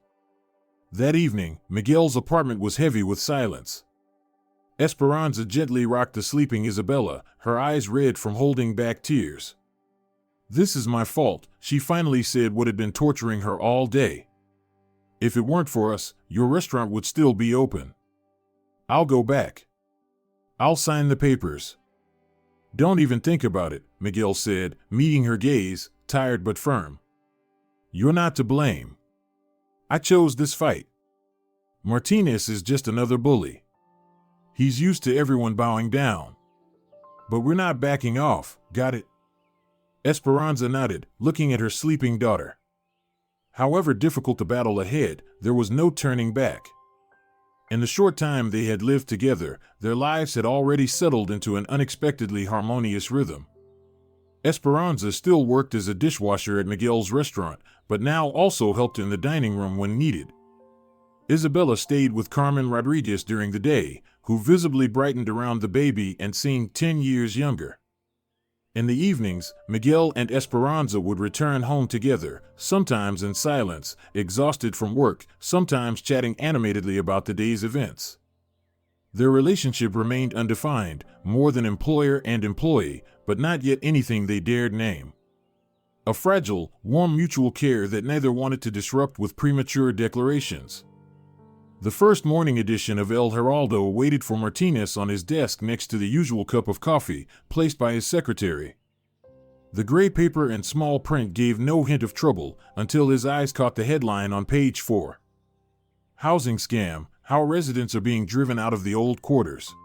That evening, Miguel's apartment was heavy with silence. Esperanza gently rocked the sleeping Isabella, her eyes red from holding back tears. This is my fault, she finally said what had been torturing her all day. If it weren't for us, your restaurant would still be open. I'll go back. I'll sign the papers. Don't even think about it, Miguel said, meeting her gaze, tired but firm. You're not to blame. I chose this fight. Martinez is just another bully. He's used to everyone bowing down. But we're not backing off, got it? Esperanza nodded, looking at her sleeping daughter. However difficult the battle ahead, there was no turning back. In the short time they had lived together, their lives had already settled into an unexpectedly harmonious rhythm. Esperanza still worked as a dishwasher at Miguel's restaurant, but now also helped in the dining room when needed. Isabella stayed with Carmen Rodriguez during the day, who visibly brightened around the baby and seemed 10 years younger. In the evenings, Miguel and Esperanza would return home together, sometimes in silence, exhausted from work, sometimes chatting animatedly about the day's events. Their relationship remained undefined, more than employer and employee, but not yet anything they dared name. A fragile, warm mutual care that neither wanted to disrupt with premature declarations. The first morning edition of El Heraldo waited for Martinez on his desk next to the usual cup of coffee, placed by his secretary. The gray paper and small print gave no hint of trouble until his eyes caught the headline on page 4. Housing Scam, How Residents Are Being Driven Out of the Old Quarters.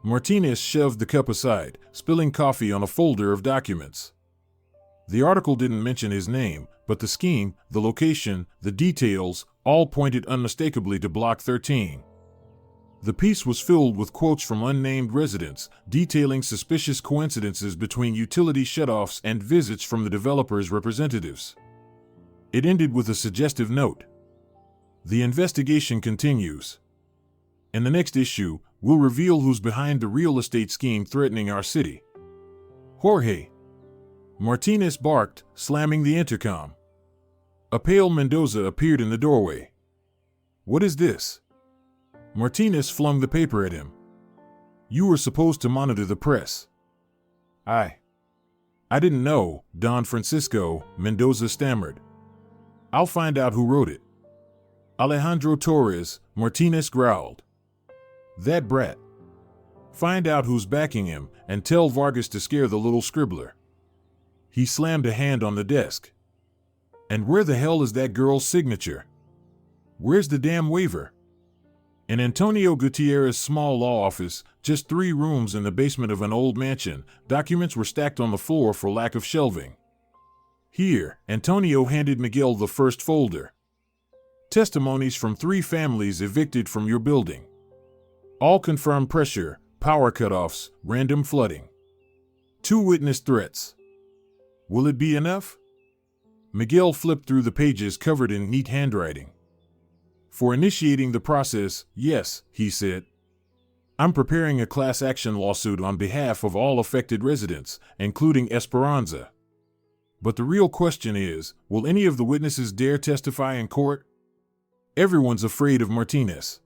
Martinez shoved the cup aside, spilling coffee on a folder of documents. The article didn't mention his name, but the scheme, the location, the details, all pointed unmistakably to Block 13. The piece was filled with quotes from unnamed residents, detailing suspicious coincidences between utility shutoffs and visits from the developer's representatives. It ended with a suggestive note. The investigation continues. In the next issue, we'll reveal who's behind the real estate scheme threatening our city. Jorge. Martinez barked, slamming the intercom. A pale Mendoza appeared in the doorway. What is this? Martinez flung the paper at him. You were supposed to monitor the press. I didn't know, Don Francisco, Mendoza stammered. I'll find out who wrote it. Alejandro Torres, Martinez growled. That brat. Find out who's backing him and tell Vargas to scare the little scribbler. He slammed a hand on the desk. And where the hell is that girl's signature? Where's the damn waiver? In Antonio Gutierrez's small law office, just 3 rooms in the basement of an old mansion, documents were stacked on the floor for lack of shelving. Here, Antonio handed Miguel the first folder. Testimonies from 3 families evicted from your building. All confirmed pressure, power cutoffs, random flooding. 2 witness threats. Will it be enough? Miguel flipped through the pages covered in neat handwriting. For initiating the process, yes, he said. I'm preparing a class action lawsuit on behalf of all affected residents, including Esperanza. But the real question is, will any of the witnesses dare testify in court? Everyone's afraid of Martinez.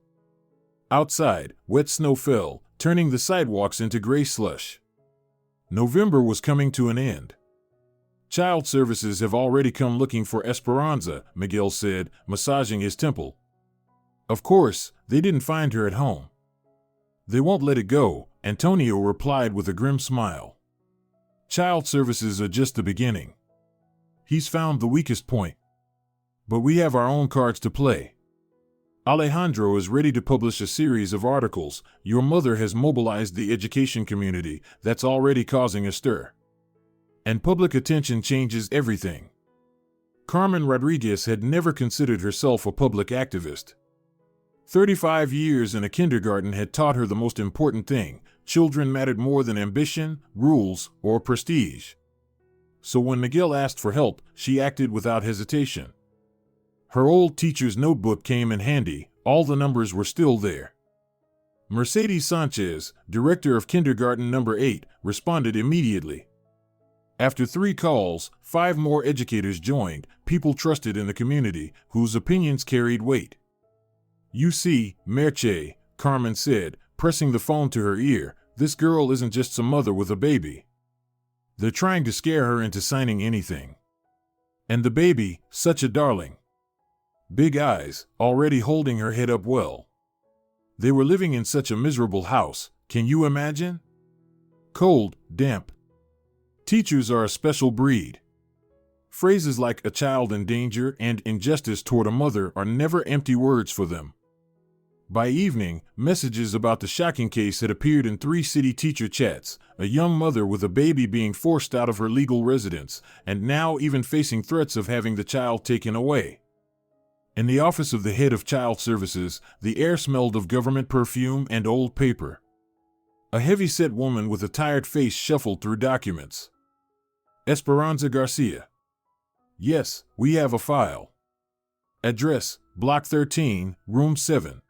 Outside, wet snow fell, turning the sidewalks into gray slush. November was coming to an end. Child services have already come looking for Esperanza, Miguel said, massaging his temple. Of course, they didn't find her at home. They won't let it go, Antonio replied with a grim smile. Child services are just the beginning. He's found the weakest point. But we have our own cards to play. Alejandro is ready to publish a series of articles. Your mother has mobilized the education community that's already causing a stir. And public attention changes everything. Carmen Rodriguez had never considered herself a public activist. 35 years in a kindergarten had taught her the most important thing: children mattered more than ambition, rules, or prestige. So when Miguel asked for help, she acted without hesitation. Her old teacher's notebook came in handy, all the numbers were still there. Mercedes Sanchez, director of kindergarten number 8, responded immediately. After 3 calls, 5 more educators joined, people trusted in the community, whose opinions carried weight. You see, Merche, Carmen said, pressing the phone to her ear, this girl isn't just some mother with a baby. They're trying to scare her into signing anything. And the baby, such a darling. Big eyes, already holding her head up well. They were living in such a miserable house, can you imagine? Cold, damp. Teachers are a special breed. Phrases like a child in danger and injustice toward a mother are never empty words for them. By evening, messages about the shocking case had appeared in 3 city teacher chats, a young mother with a baby being forced out of her legal residence, and now even facing threats of having the child taken away. In the office of the head of child services, the air smelled of government perfume and old paper. A heavy-set woman with a tired face shuffled through documents. Esperanza Garcia. Yes, we have a file. Address, Block 13, Room 7.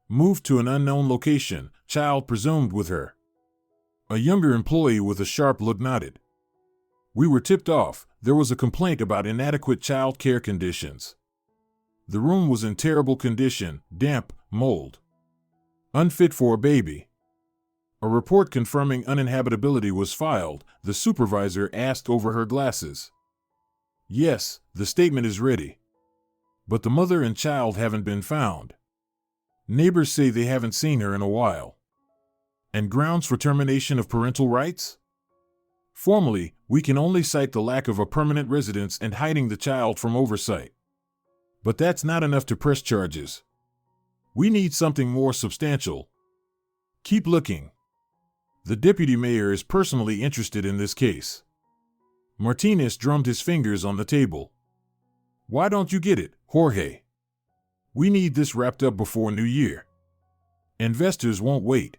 Moved to an unknown location, child presumed with her. A younger employee with a sharp look nodded. We were tipped off. There was a complaint about inadequate child care conditions. The room was in terrible condition, damp, mold. Unfit for a baby. A report confirming uninhabitability was filed. The supervisor asked over her glasses. Yes, the statement is ready. But the mother and child haven't been found. Neighbors say they haven't seen her in a while. And grounds for termination of parental rights? Formally, we can only cite the lack of a permanent residence and hiding the child from oversight. But that's not enough to press charges. We need something more substantial. Keep looking. The deputy mayor is personally interested in this case. Martinez drummed his fingers on the table. Why don't you get it, Jorge? We need this wrapped up before New Year. Investors won't wait.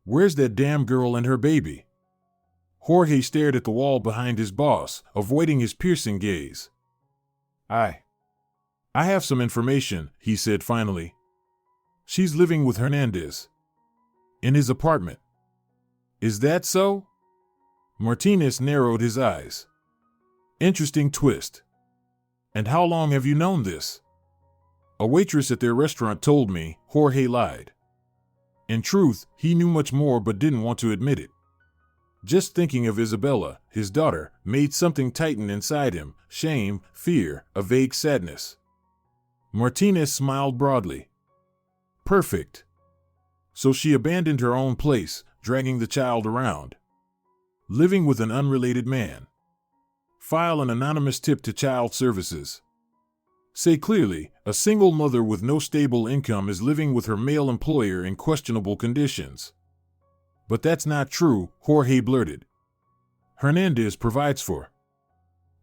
Where's that damn girl and her baby? Jorge stared at the wall behind his boss, avoiding his piercing gaze. I have some information, he said finally. She's living with Hernandez. In his apartment. Is that so? Martinez narrowed his eyes. Interesting twist. And how long have you known this? A waitress at their restaurant told me, Jorge lied. In truth, he knew much more but didn't want to admit it. Just thinking of Isabella, his daughter, made something tighten inside him, shame, fear, a vague sadness. Martinez smiled broadly. Perfect. So she abandoned her own place, dragging the child around. Living with an unrelated man. File an anonymous tip to child services. Say clearly, a single mother with no stable income is living with her male employer in questionable conditions. But that's not true, Jorge blurted. Hernandez provides for.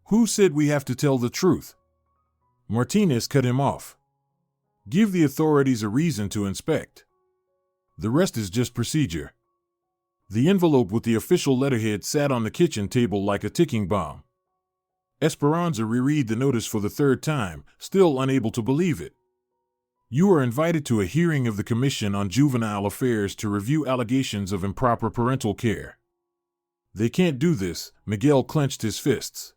Who said we have to tell the truth? Martinez cut him off. Give the authorities a reason to inspect. The rest is just procedure. The envelope with the official letterhead sat on the kitchen table like a ticking bomb. Esperanza reread the notice for the third time, still unable to believe it. You are invited to a hearing of the Commission on Juvenile Affairs to review allegations of improper parental care. They can't do this, Miguel clenched his fists.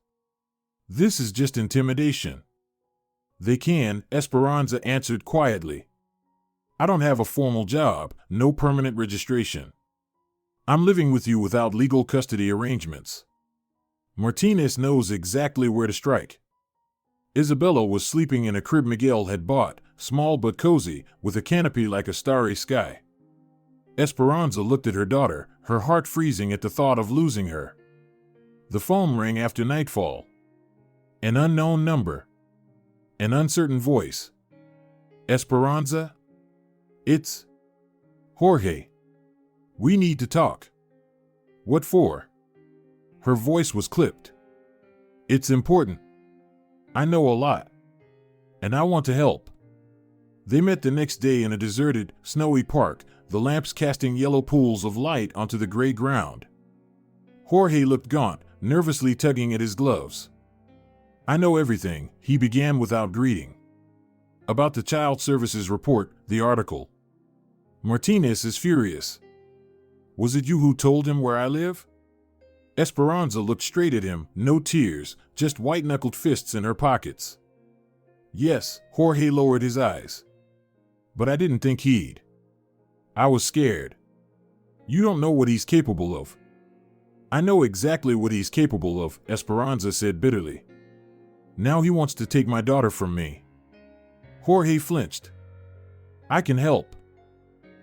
This is just intimidation. They can, Esperanza answered quietly. I don't have a formal job, no permanent registration. I'm living with you without legal custody arrangements. Martinez knows exactly where to strike. Isabella was sleeping in a crib Miguel had bought, small but cozy, with a canopy like a starry sky. Esperanza looked at her daughter, her heart freezing at the thought of losing her. The phone rang after nightfall. An unknown number. An uncertain voice. Esperanza? It's Jorge. We need to talk. What for? Her voice was clipped. It's important. I know a lot. And I want to help. They met the next day in a deserted, snowy park, the lamps casting yellow pools of light onto the gray ground. Jorge looked gaunt, nervously tugging at his gloves. I know everything, he began without greeting. About the child services report, the article. Martinez is furious. Was it you who told him where I live? Esperanza looked straight at him, no tears, just white-knuckled fists in her pockets. Yes, Jorge lowered his eyes. But I didn't think he'd. I was scared. You don't know what he's capable of. I know exactly what he's capable of, Esperanza said bitterly. Now he wants to take my daughter from me. Jorge flinched. I can help.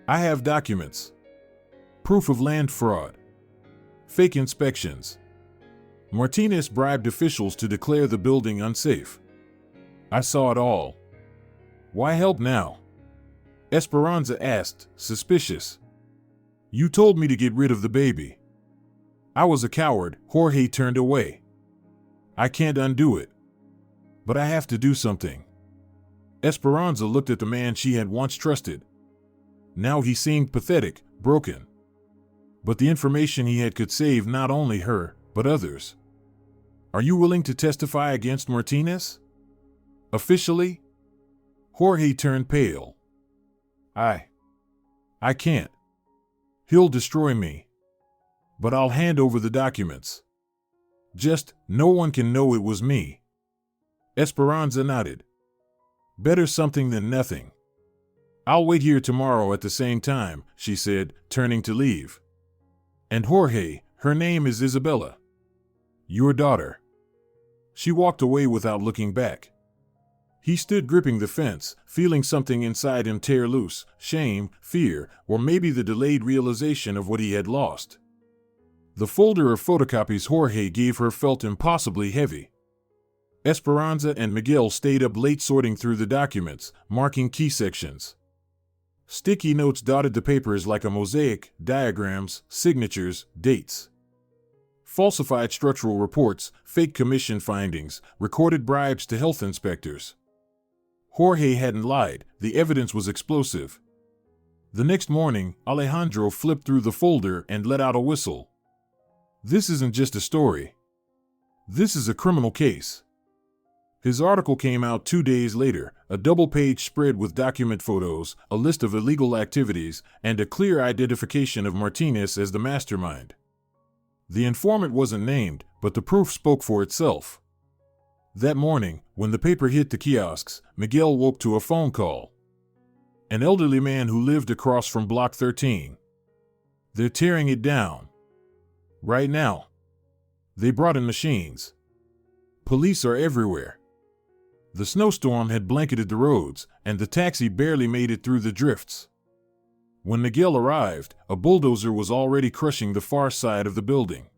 I have documents. Proof of land fraud. Fake inspections. Martinez bribed officials to declare the building unsafe. I saw it all. Why help now? Esperanza asked, suspicious. You told me to get rid of the baby. I was a coward. Jorge turned away. I can't undo it. But I have to do something. Esperanza looked at the man she had once trusted. Now he seemed pathetic, broken. But the information he had could save not only her, but others. Are you willing to testify against Martinez? Officially? Jorge turned pale. I can't. He'll destroy me. But I'll hand over the documents. Just, no one can know it was me. Esperanza nodded. Better something than nothing. I'll wait here tomorrow at the same time, she said, turning to leave. And Jorge, her name is Isabella. Your daughter. She walked away without looking back. He stood gripping the fence, feeling something inside him tear loose, shame, fear, or maybe the delayed realization of what he had lost. The folder of photocopies Jorge gave her felt impossibly heavy. Esperanza and Miguel stayed up late sorting through the documents, marking key sections. Sticky notes dotted the papers like a mosaic, diagrams, signatures, dates. Falsified structural reports, fake commission findings, recorded bribes to health inspectors. Jorge hadn't lied, the evidence was explosive. The next morning, Alejandro flipped through the folder and let out a whistle. This isn't just a story. This is a criminal case. His article came out 2 days later, a double-page spread with document photos, a list of illegal activities, and a clear identification of Martinez as the mastermind. The informant wasn't named, but the proof spoke for itself. That morning, when the paper hit the kiosks, Miguel woke to a phone call. An elderly man who lived across from Block 13. They're tearing it down. Right now. They brought in machines. Police are everywhere. The snowstorm had blanketed the roads, and the taxi barely made it through the drifts. When Miguel arrived, a bulldozer was already crushing the far side of the building.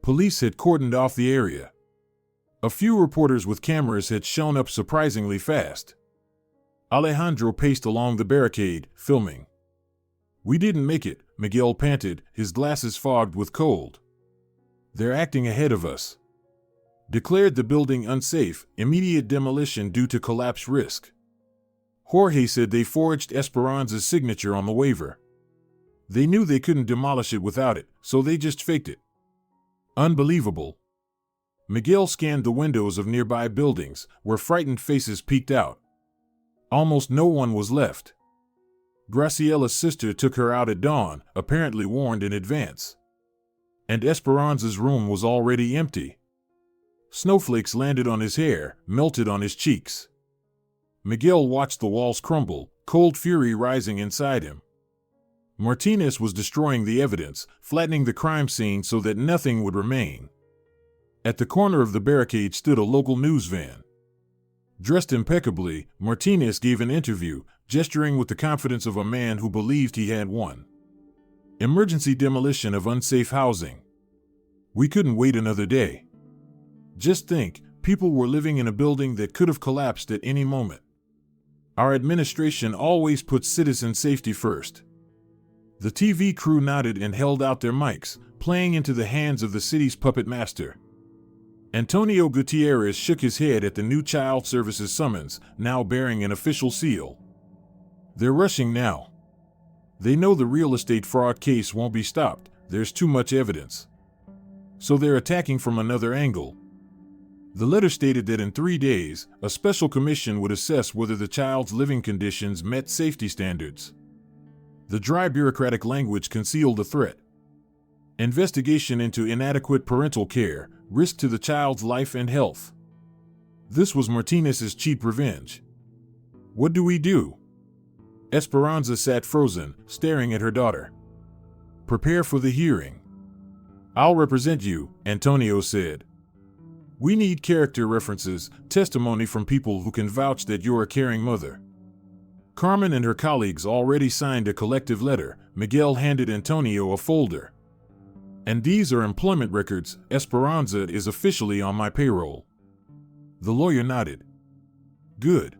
Police had cordoned off the area. A few reporters with cameras had shown up surprisingly fast. Alejandro paced along the barricade, filming. We didn't make it, Miguel panted, his glasses fogged with cold. They're acting ahead of us. Declared the building unsafe, immediate demolition due to collapse risk. Jorge said they forged Esperanza's signature on the waiver. They knew they couldn't demolish it without it, so they just faked it. Unbelievable. Miguel scanned the windows of nearby buildings, where frightened faces peeked out. Almost no one was left. Graciela's sister took her out at dawn, apparently warned in advance. And Esperanza's room was already empty. Snowflakes landed on his hair, melted on his cheeks. Miguel watched the walls crumble, cold fury rising inside him. Martinez was destroying the evidence, flattening the crime scene so that nothing would remain. At the corner of the barricade stood a local news van. Dressed impeccably, Martinez gave an interview, gesturing with the confidence of a man who believed he had won. Emergency demolition of unsafe housing. We couldn't wait another day. Just think, people were living in a building that could have collapsed at any moment. Our administration always puts citizen safety first. The TV crew nodded and held out their mics, playing into the hands of the city's puppet master. Antonio Gutierrez shook his head at the new Child Services summons, now bearing an official seal. They're rushing now. They know the real estate fraud case won't be stopped, there's too much evidence. So they're attacking from another angle. The letter stated that in 3 days, a special commission would assess whether the child's living conditions met safety standards. The dry bureaucratic language concealed the threat. Investigation into inadequate parental care, risk to the child's life and health. This was Martinez's cheap revenge. What do we do? Esperanza sat frozen, staring at her daughter. Prepare for the hearing. I'll represent you, Antonio said. We need character references, testimony from people who can vouch that you're a caring mother. Carmen and her colleagues already signed a collective letter. Miguel handed Antonio a folder. And these are employment records. Esperanza is officially on my payroll. The lawyer nodded. Good.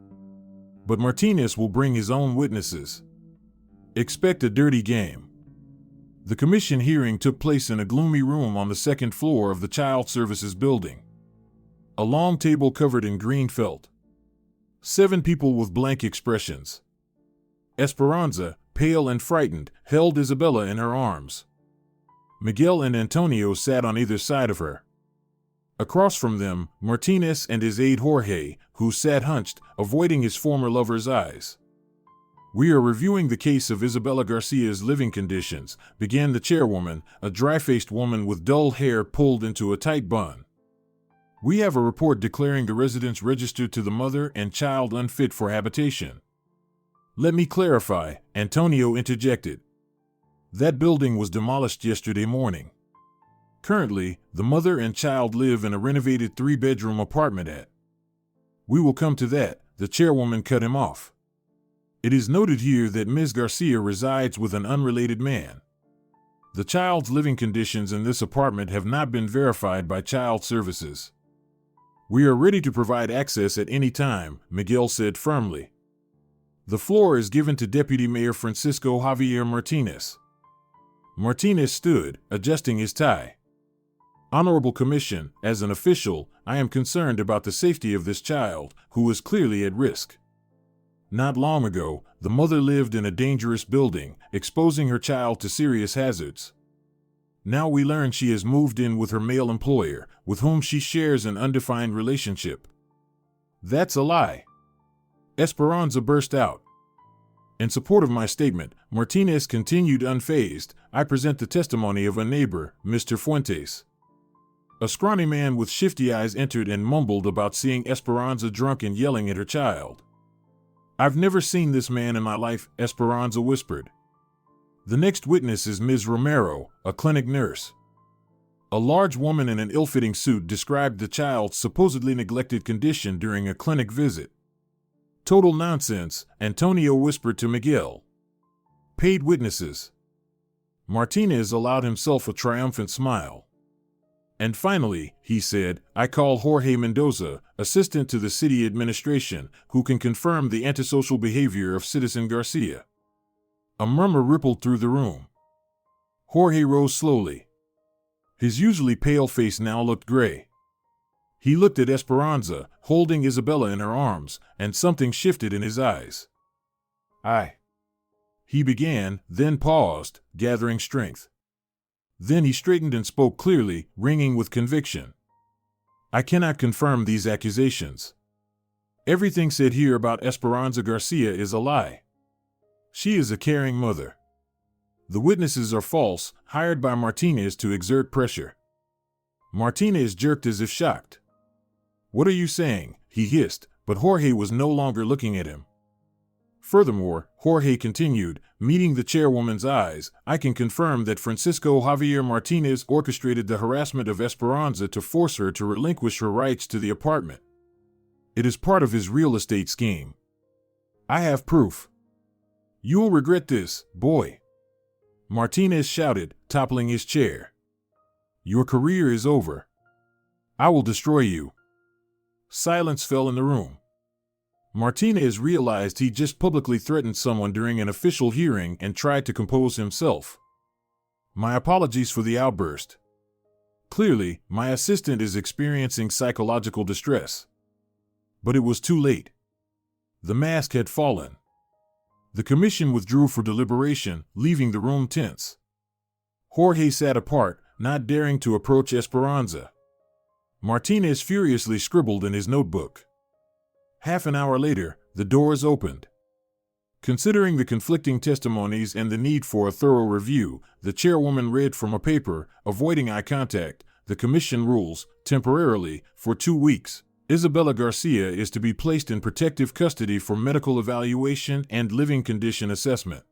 But Martinez will bring his own witnesses. Expect a dirty game. The commission hearing took place in a gloomy room on the second floor of the Child Services building. A long table covered in green felt. 7 people with blank expressions. Esperanza, pale and frightened, held Isabella in her arms. Miguel and Antonio sat on either side of her. Across from them, Martinez and his aide Jorge, who sat hunched, avoiding his former lover's eyes. "We are reviewing the case of Isabella Garcia's living conditions," began the chairwoman, a dry-faced woman with dull hair pulled into a tight bun. "We have a report declaring the residence registered to the mother and child unfit for habitation." "Let me clarify," Antonio interjected. "That building was demolished yesterday morning. Currently, the mother and child live in a renovated 3-bedroom apartment at—" "We will come to that," the chairwoman cut him off. "It is noted here that Ms. Garcia resides with an unrelated man. The child's living conditions in this apartment have not been verified by Child Services." "We are ready to provide access at any time," Miguel said firmly. "The floor is given to Deputy Mayor Francisco Javier Martinez." Martinez stood, adjusting his tie. "Honorable Commission, as an official, I am concerned about the safety of this child, who is clearly at risk. Not long ago, the mother lived in a dangerous building, exposing her child to serious hazards. Now we learn she has moved in with her male employer, with whom she shares an undefined relationship." "That's a lie," Esperanza burst out. In support of my statement, Martinez continued unfazed, "I present the testimony of a neighbor, Mr. Fuentes." A scrawny man with shifty eyes entered and mumbled about seeing Esperanza drunk and yelling at her child. "I've never seen this man in my life," Esperanza whispered. The next witness is Ms. Romero, a clinic nurse. A large woman in an ill-fitting suit described the child's supposedly neglected condition during a clinic visit. "Total nonsense," Antonio whispered to Miguel. "Paid witnesses." Martinez allowed himself a triumphant smile. "And finally," he said, "I call Jorge Mendoza, assistant to the city administration, who can confirm the antisocial behavior of Citizen Garcia." A murmur rippled through the room. Jorge rose slowly. His usually pale face now looked gray. He looked at Esperanza, holding Isabella in her arms, and something shifted in his eyes. He began, then paused, gathering strength. Then he straightened and spoke clearly, ringing with conviction. "I cannot confirm these accusations. Everything said here about Esperanza Garcia is a lie. She is a caring mother. The witnesses are false, hired by Martinez to exert pressure." Martinez jerked as if shocked. "What are you saying?" he hissed, but Jorge was no longer looking at him. "Furthermore," Jorge continued, meeting the chairwoman's eyes, "I can confirm that Francisco Javier Martinez orchestrated the harassment of Esperanza to force her to relinquish her rights to the apartment. It is part of his real estate scheme. I have proof." "You will regret this, boy," Martinez shouted, toppling his chair. "Your career is over. I will destroy you." Silence fell in the room. Martinez realized he just publicly threatened someone during an official hearing and tried to compose himself. "My apologies for the outburst. Clearly, my assistant is experiencing psychological distress." But it was too late. The mask had fallen. The commission withdrew for deliberation, leaving the room tense. Jorge sat apart, not daring to approach Esperanza. Martinez furiously scribbled in his notebook. Half an hour later, the doors opened. Considering the conflicting testimonies and the need for a thorough review, the chairwoman read from a paper, avoiding eye contact, the commission rules, temporarily, for 2 weeks. Isabella Garcia is to be placed in protective custody for medical evaluation and living condition assessment.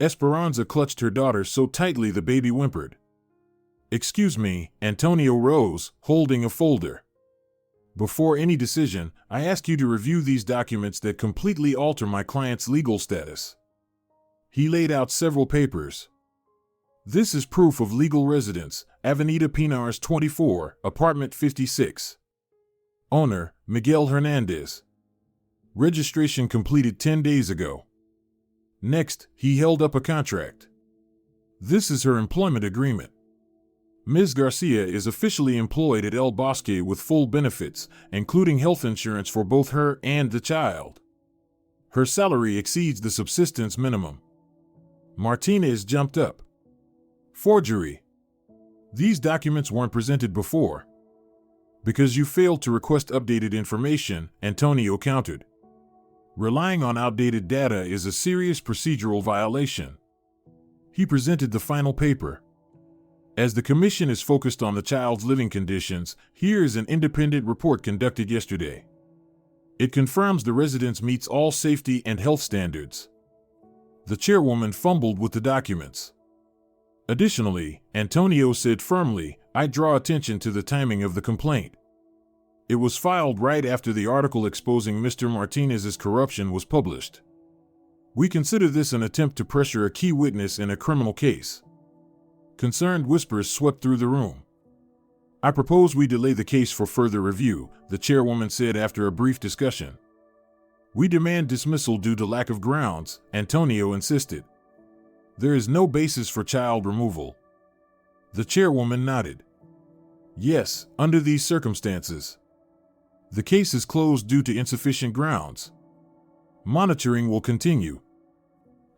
Esperanza clutched her daughter so tightly the baby whimpered. "Excuse me," Antonio rose, holding a folder. "Before any decision, I ask you to review these documents that completely alter my client's legal status." He laid out several papers. "This is proof of legal residence, Avenida Pinars 24, apartment 56. Owner, Miguel Hernandez. Registration completed 10 days ago." Next, he held up a contract. This is her employment agreement. Ms. Garcia is officially employed at El Bosque with full benefits, including health insurance for both her and the child. Her salary exceeds the subsistence minimum. Martinez jumped up. Forgery. These documents weren't presented before. Because you failed to request updated information, Antonio countered. Relying on outdated data is a serious procedural violation. He presented the final paper. As the commission is focused on the child's living conditions, here is an independent report conducted yesterday. It confirms the residence meets all safety and health standards. The chairwoman fumbled with the documents. Additionally, Antonio said firmly, I draw attention to the timing of the complaint. It was filed right after the article exposing Mr. Martinez's corruption was published. We consider this an attempt to pressure a key witness in a criminal case. Concerned whispers swept through the room. I propose we delay the case for further review, the chairwoman said after a brief discussion. We demand dismissal due to lack of grounds, Antonio insisted. There is no basis for child removal. The chairwoman nodded. Yes, under these circumstances. The case is closed due to insufficient grounds. Monitoring will continue.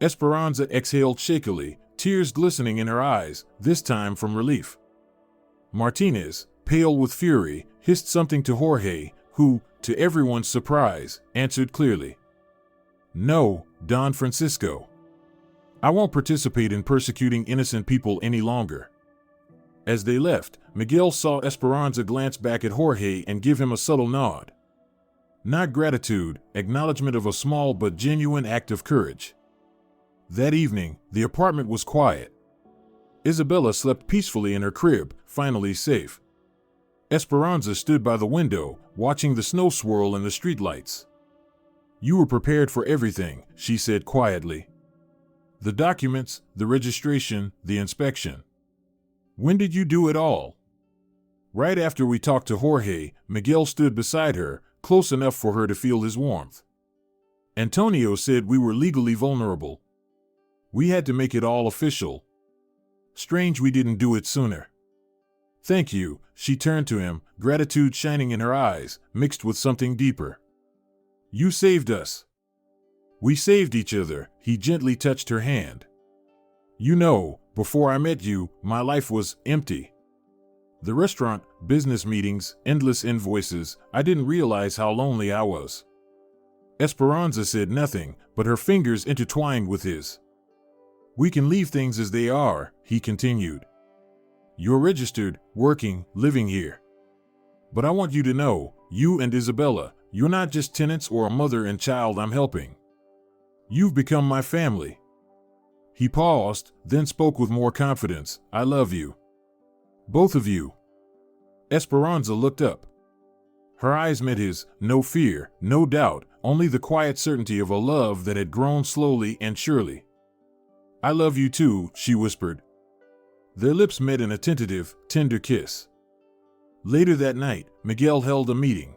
Esperanza exhaled shakily, tears glistening in her eyes, this time from relief. Martinez, pale with fury, hissed something to Jorge, who, to everyone's surprise, answered clearly. No, Don Francisco. I won't participate in persecuting innocent people any longer. As they left, Miguel saw Esperanza glance back at Jorge and give him a subtle nod. Not gratitude, acknowledgement of a small but genuine act of courage. That evening, the apartment was quiet. Isabella slept peacefully in her crib, finally safe. Esperanza stood by the window, watching the snow swirl in the streetlights. You were prepared for everything, she said quietly. The documents, the registration, the inspection. When did you do it all? Right after we talked to Jorge, Miguel stood beside her, close enough for her to feel his warmth. Antonio said we were legally vulnerable. We had to make it all official. Strange we didn't do it sooner. Thank you, she turned to him, gratitude shining in her eyes, mixed with something deeper. You saved us. We saved each other, he gently touched her hand. You know, before I met you, my life was empty. The restaurant, business meetings, endless invoices, I didn't realize how lonely I was. Esperanza said nothing, but her fingers intertwined with his. We can leave things as they are, he continued. You're registered, working, living here. But I want you to know, you and Isabella, you're not just tenants or a mother and child I'm helping. You've become my family. He paused, then spoke with more confidence. I love you. Both of you. Esperanza looked up. Her eyes met his, no fear, no doubt, only the quiet certainty of a love that had grown slowly and surely. I love you too, she whispered. Their lips met in a tentative, tender kiss. Later that night, Miguel held a meeting.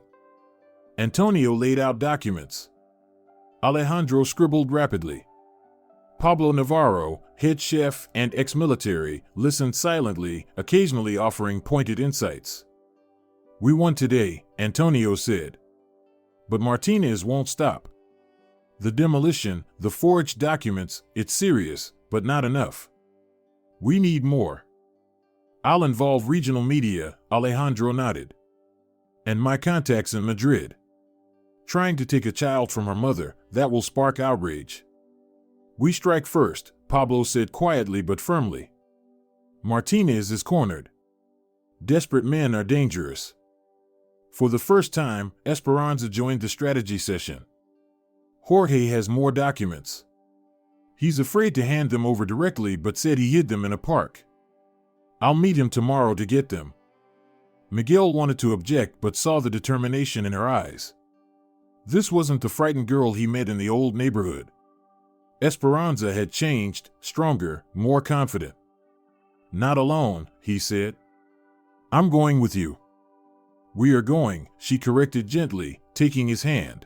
Antonio laid out documents. Alejandro scribbled rapidly. Pablo Navarro, head chef and ex-military, listened silently, occasionally offering pointed insights. We won today, Antonio said. But Martinez won't stop. The demolition, the forged documents, it's serious, but not enough. We need more. I'll involve regional media, Alejandro nodded. And my contacts in Madrid. Trying to take a child from her mother, that will spark outrage. We strike first, Pablo said quietly but firmly. Martinez is cornered. Desperate men are dangerous. For the first time, Esperanza joined the strategy session. Jorge has more documents. He's afraid to hand them over directly but said he hid them in a park. I'll meet him tomorrow to get them. Miguel wanted to object but saw the determination in her eyes. This wasn't the frightened girl he met in the old neighborhood. Esperanza had changed, stronger, more confident. Not alone, he said. I'm going with you. We are going, she corrected gently, taking his hand.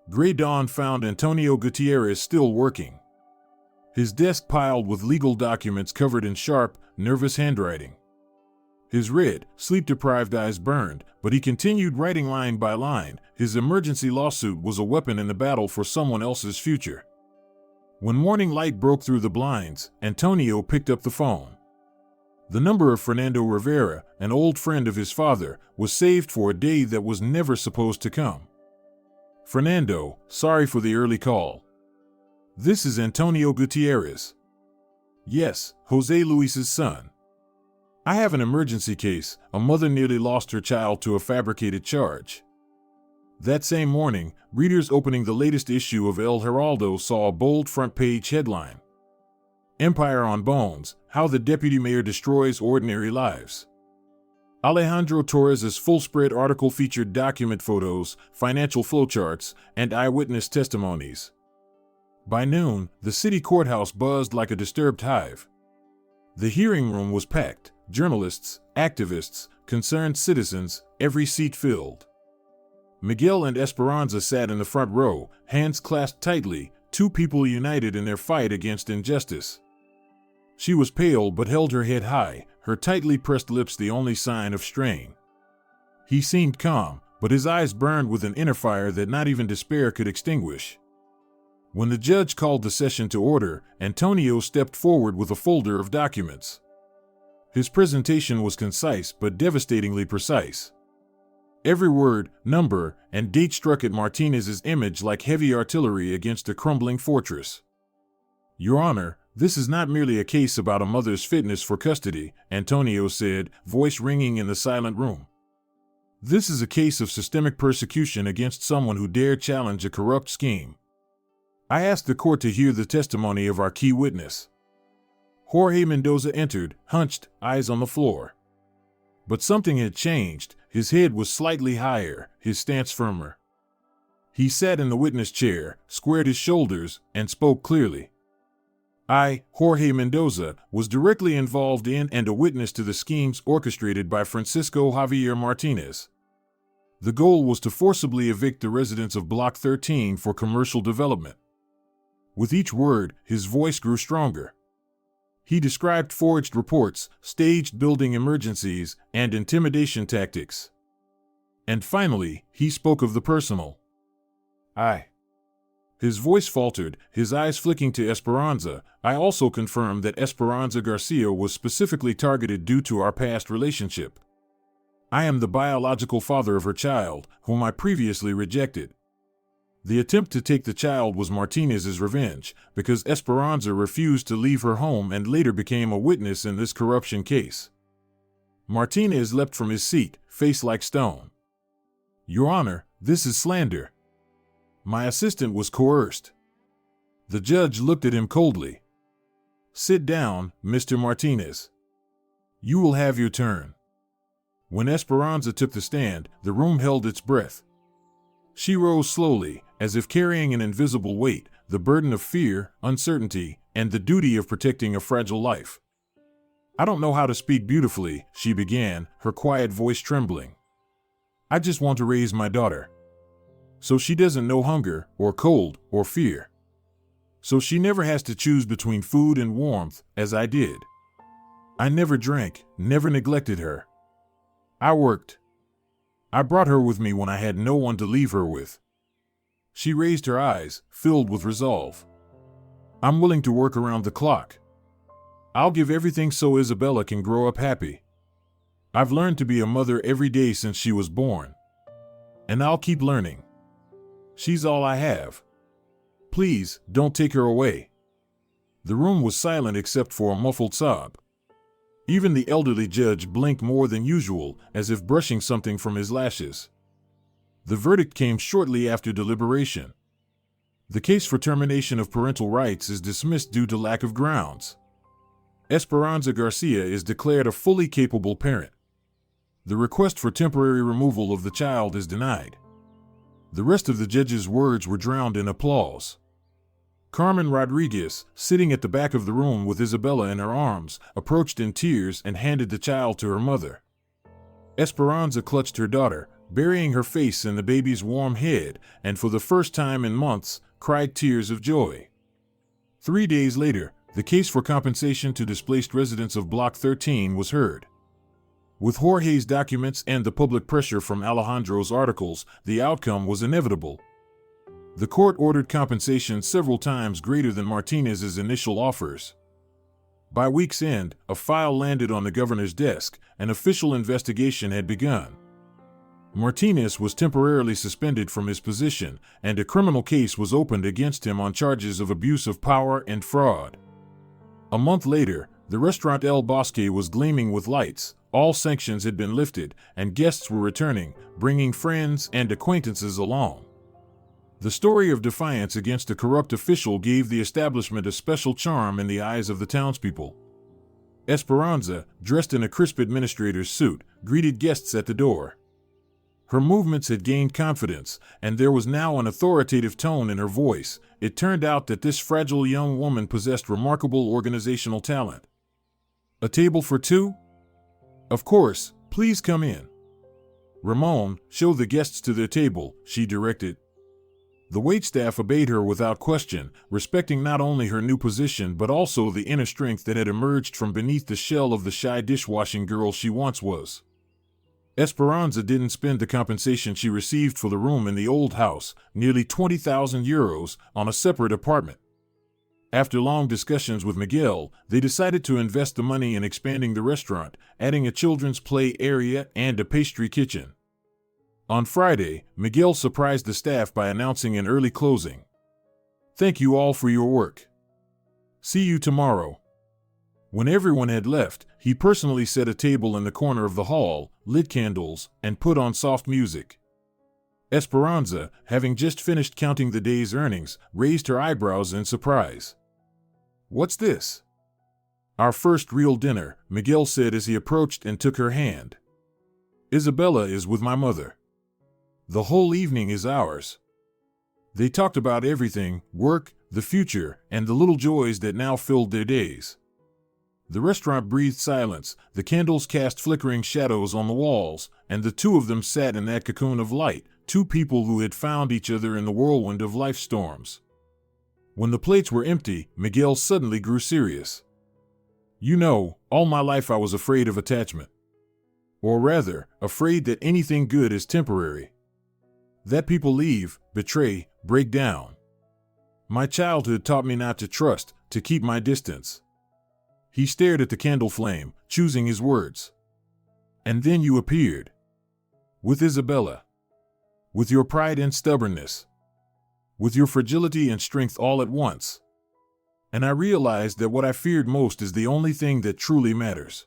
Gray dawn found Antonio Gutierrez still working. his desk piled with legal documents covered in sharp, nervous handwriting. His red, sleep-deprived eyes burned, but he continued writing line by line. His emergency lawsuit was a weapon in the battle for someone else's future. When morning light broke through the blinds, Antonio picked up the phone. The number of Fernando Rivera, an old friend of his father, was saved for a day that was never supposed to come. Fernando, sorry for the early call. This is Antonio Gutierrez. Yes, Jose Luis's son. I have an emergency case. A mother nearly lost her child to a fabricated charge. That same morning, readers opening the latest issue of El Heraldo saw a bold front-page headline. Empire on Bones, How the Deputy Mayor Destroys Ordinary Lives. Alejandro Torres's full-spread article featured document photos, financial flowcharts, and eyewitness testimonies. By noon, the city courthouse buzzed like a disturbed hive. The hearing room was packed. Journalists, activists, concerned citizens, every seat filled. Miguel and Esperanza sat in the front row, hands clasped tightly, two people united in their fight against injustice. She was pale but held her head high, her tightly pressed lips the only sign of strain. He seemed calm, but his eyes burned with an inner fire that not even despair could extinguish. When the judge called the session to order, Antonio stepped forward with a folder of documents. His presentation was concise but devastatingly precise. Every word, number, and date struck at Martinez's image like heavy artillery against a crumbling fortress. Your Honor, this is not merely a case about a mother's fitness for custody, Antonio said, voice ringing in the silent room. This is a case of systemic persecution against someone who dared challenge a corrupt scheme. I ask the court to hear the testimony of our key witness. Jorge Mendoza entered, hunched, eyes on the floor. But something had changed. His head was slightly higher, his stance firmer. He sat in the witness chair, squared his shoulders, and spoke clearly. I, Jorge Mendoza, was directly involved in and a witness to the schemes orchestrated by Francisco Javier Martinez. The goal was to forcibly evict the residents of Block 13 for commercial development. With each word, his voice grew stronger. He described forged reports, staged building emergencies, and intimidation tactics. And finally, he spoke of the personal. His voice faltered, his eyes flicking to Esperanza. I also confirmed that Esperanza Garcia was specifically targeted due to our past relationship. I am the biological father of her child, whom I previously rejected. The attempt to take the child was Martinez's revenge, because Esperanza refused to leave her home and later became a witness in this corruption case. Martinez leapt from his seat, face like stone. Your Honor, this is slander. My assistant was coerced. The judge looked at him coldly. Sit down, Mr. Martinez. You will have your turn. When Esperanza took the stand, the room held its breath. She rose slowly, as if carrying an invisible weight, the burden of fear, uncertainty, and the duty of protecting a fragile life. I don't know how to speak beautifully, she began, her quiet voice trembling. I just want to raise my daughter. So she doesn't know hunger, or cold, or fear. So she never has to choose between food and warmth, as I did. I never drank, never neglected her. I worked. I brought her with me when I had no one to leave her with. She raised her eyes, filled with resolve. I'm willing to work around the clock. I'll give everything so Isabella can grow up happy. I've learned to be a mother every day since she was born. And I'll keep learning. She's all I have. Please, don't take her away. The room was silent except for a muffled sob. Even the elderly judge blinked more than usual, as if brushing something from his lashes. The verdict came shortly after deliberation. The case for termination of parental rights is dismissed due to lack of grounds. Esperanza Garcia is declared a fully capable parent. The request for temporary removal of the child is denied. The rest of the judge's words were drowned in applause. Carmen Rodriguez, sitting at the back of the room with Isabella in her arms, approached in tears and handed the child to her mother. Esperanza clutched her daughter, burying her face in the baby's warm head, and for the first time in months, cried tears of joy. 3 days later, the case for compensation to displaced residents of Block 13 was heard. With Jorge's documents and the public pressure from Alejandro's articles, the outcome was inevitable. The court ordered compensation several times greater than Martinez's initial offers. By week's end, a file landed on the governor's desk. An official investigation had begun. Martinez was temporarily suspended from his position, and a criminal case was opened against him on charges of abuse of power and fraud. A month later, the restaurant El Bosque was gleaming with lights. All sanctions had been lifted, and guests were returning, bringing friends and acquaintances along. The story of defiance against a corrupt official gave the establishment a special charm in the eyes of the townspeople. Esperanza, dressed in a crisp administrator's suit, greeted guests at the door. Her movements had gained confidence, and there was now an authoritative tone in her voice. It turned out that this fragile young woman possessed remarkable organizational talent. "A table for two?" "Of course, please come in." "Ramon, show the guests to their table," she directed. The waitstaff obeyed her without question, respecting not only her new position but also the inner strength that had emerged from beneath the shell of the shy dishwashing girl she once was. Esperanza didn't spend the compensation she received for the room in the old house, nearly 20,000 euros, on a separate apartment. After long discussions with Miguel, they decided to invest the money in expanding the restaurant, adding a children's play area and a pastry kitchen. On Friday, Miguel surprised the staff by announcing an early closing. "Thank you all for your work. See you tomorrow." When everyone had left, he personally set a table in the corner of the hall, lit candles, and put on soft music. Esperanza, having just finished counting the day's earnings, raised her eyebrows in surprise. "What's this?" "Our first real dinner," Miguel said as he approached and took her hand. "Isabella is with my mother. The whole evening is ours." They talked about everything: work, the future, and the little joys that now filled their days. The restaurant breathed silence, the candles cast flickering shadows on the walls, and the two of them sat in that cocoon of light, two people who had found each other in the whirlwind of life's storms. When the plates were empty, Miguel suddenly grew serious. "You know, all my life I was afraid of attachment. Or rather, afraid that anything good is temporary. That people leave, betray, break down. My childhood taught me not to trust, to keep my distance." He stared at the candle flame, choosing his words. "And then you appeared. With Isabella. With your pride and stubbornness. With your fragility and strength all at once. And I realized that what I feared most is the only thing that truly matters.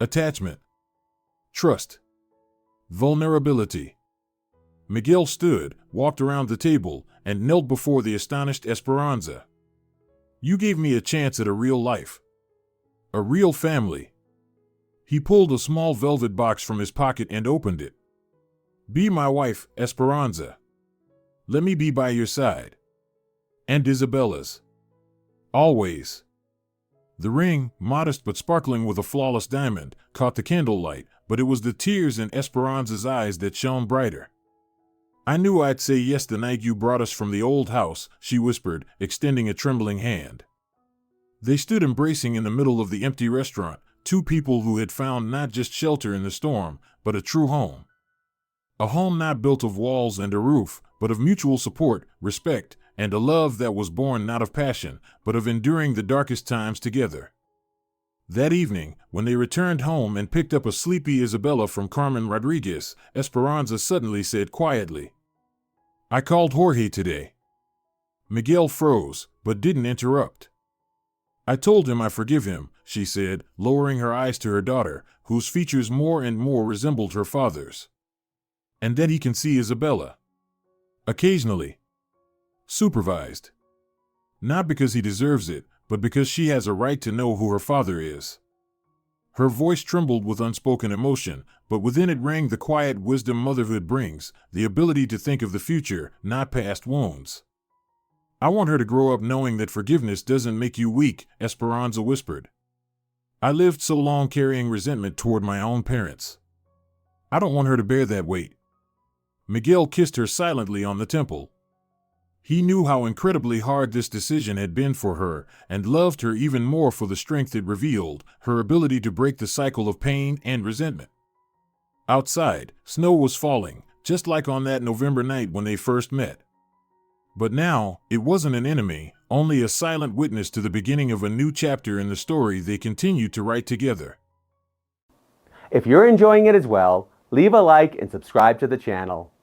Attachment. Trust. Vulnerability." Miguel stood, walked around the table, and knelt before the astonished Esperanza. "You gave me a chance at a real life. A real family." He pulled a small velvet box from his pocket and opened it. "Be my wife, Esperanza. Let me be by your side. And Isabella's. Always." The ring, modest but sparkling with a flawless diamond, caught the candlelight, but it was the tears in Esperanza's eyes that shone brighter. "I knew I'd say yes the night you brought us from the old house," she whispered, extending a trembling hand. They stood embracing in the middle of the empty restaurant, two people who had found not just shelter in the storm, but a true home. A home not built of walls and a roof, but of mutual support, respect, and a love that was born not of passion, but of enduring the darkest times together. That evening, when they returned home and picked up a sleepy Isabella from Carmen Rodriguez, Esperanza suddenly said quietly, "I called Jorge today." Miguel froze, but didn't interrupt. "I told him I forgive him," she said, lowering her eyes to her daughter, whose features more and more resembled her father's. "And that he can see Isabella. Occasionally. Supervised. Not because he deserves it, but because she has a right to know who her father is." Her voice trembled with unspoken emotion, but within it rang the quiet wisdom motherhood brings, the ability to think of the future, not past wounds. "I want her to grow up knowing that forgiveness doesn't make you weak," Esperanza whispered. "I lived so long carrying resentment toward my own parents. I don't want her to bear that weight." Miguel kissed her silently on the temple. He knew how incredibly hard this decision had been for her, and loved her even more for the strength it revealed, her ability to break the cycle of pain and resentment. Outside, snow was falling, just like on that November night when they first met. But now, it wasn't an enemy, only a silent witness to the beginning of a new chapter in the story they continued to write together. If you're enjoying it as well, leave a like and subscribe to the channel.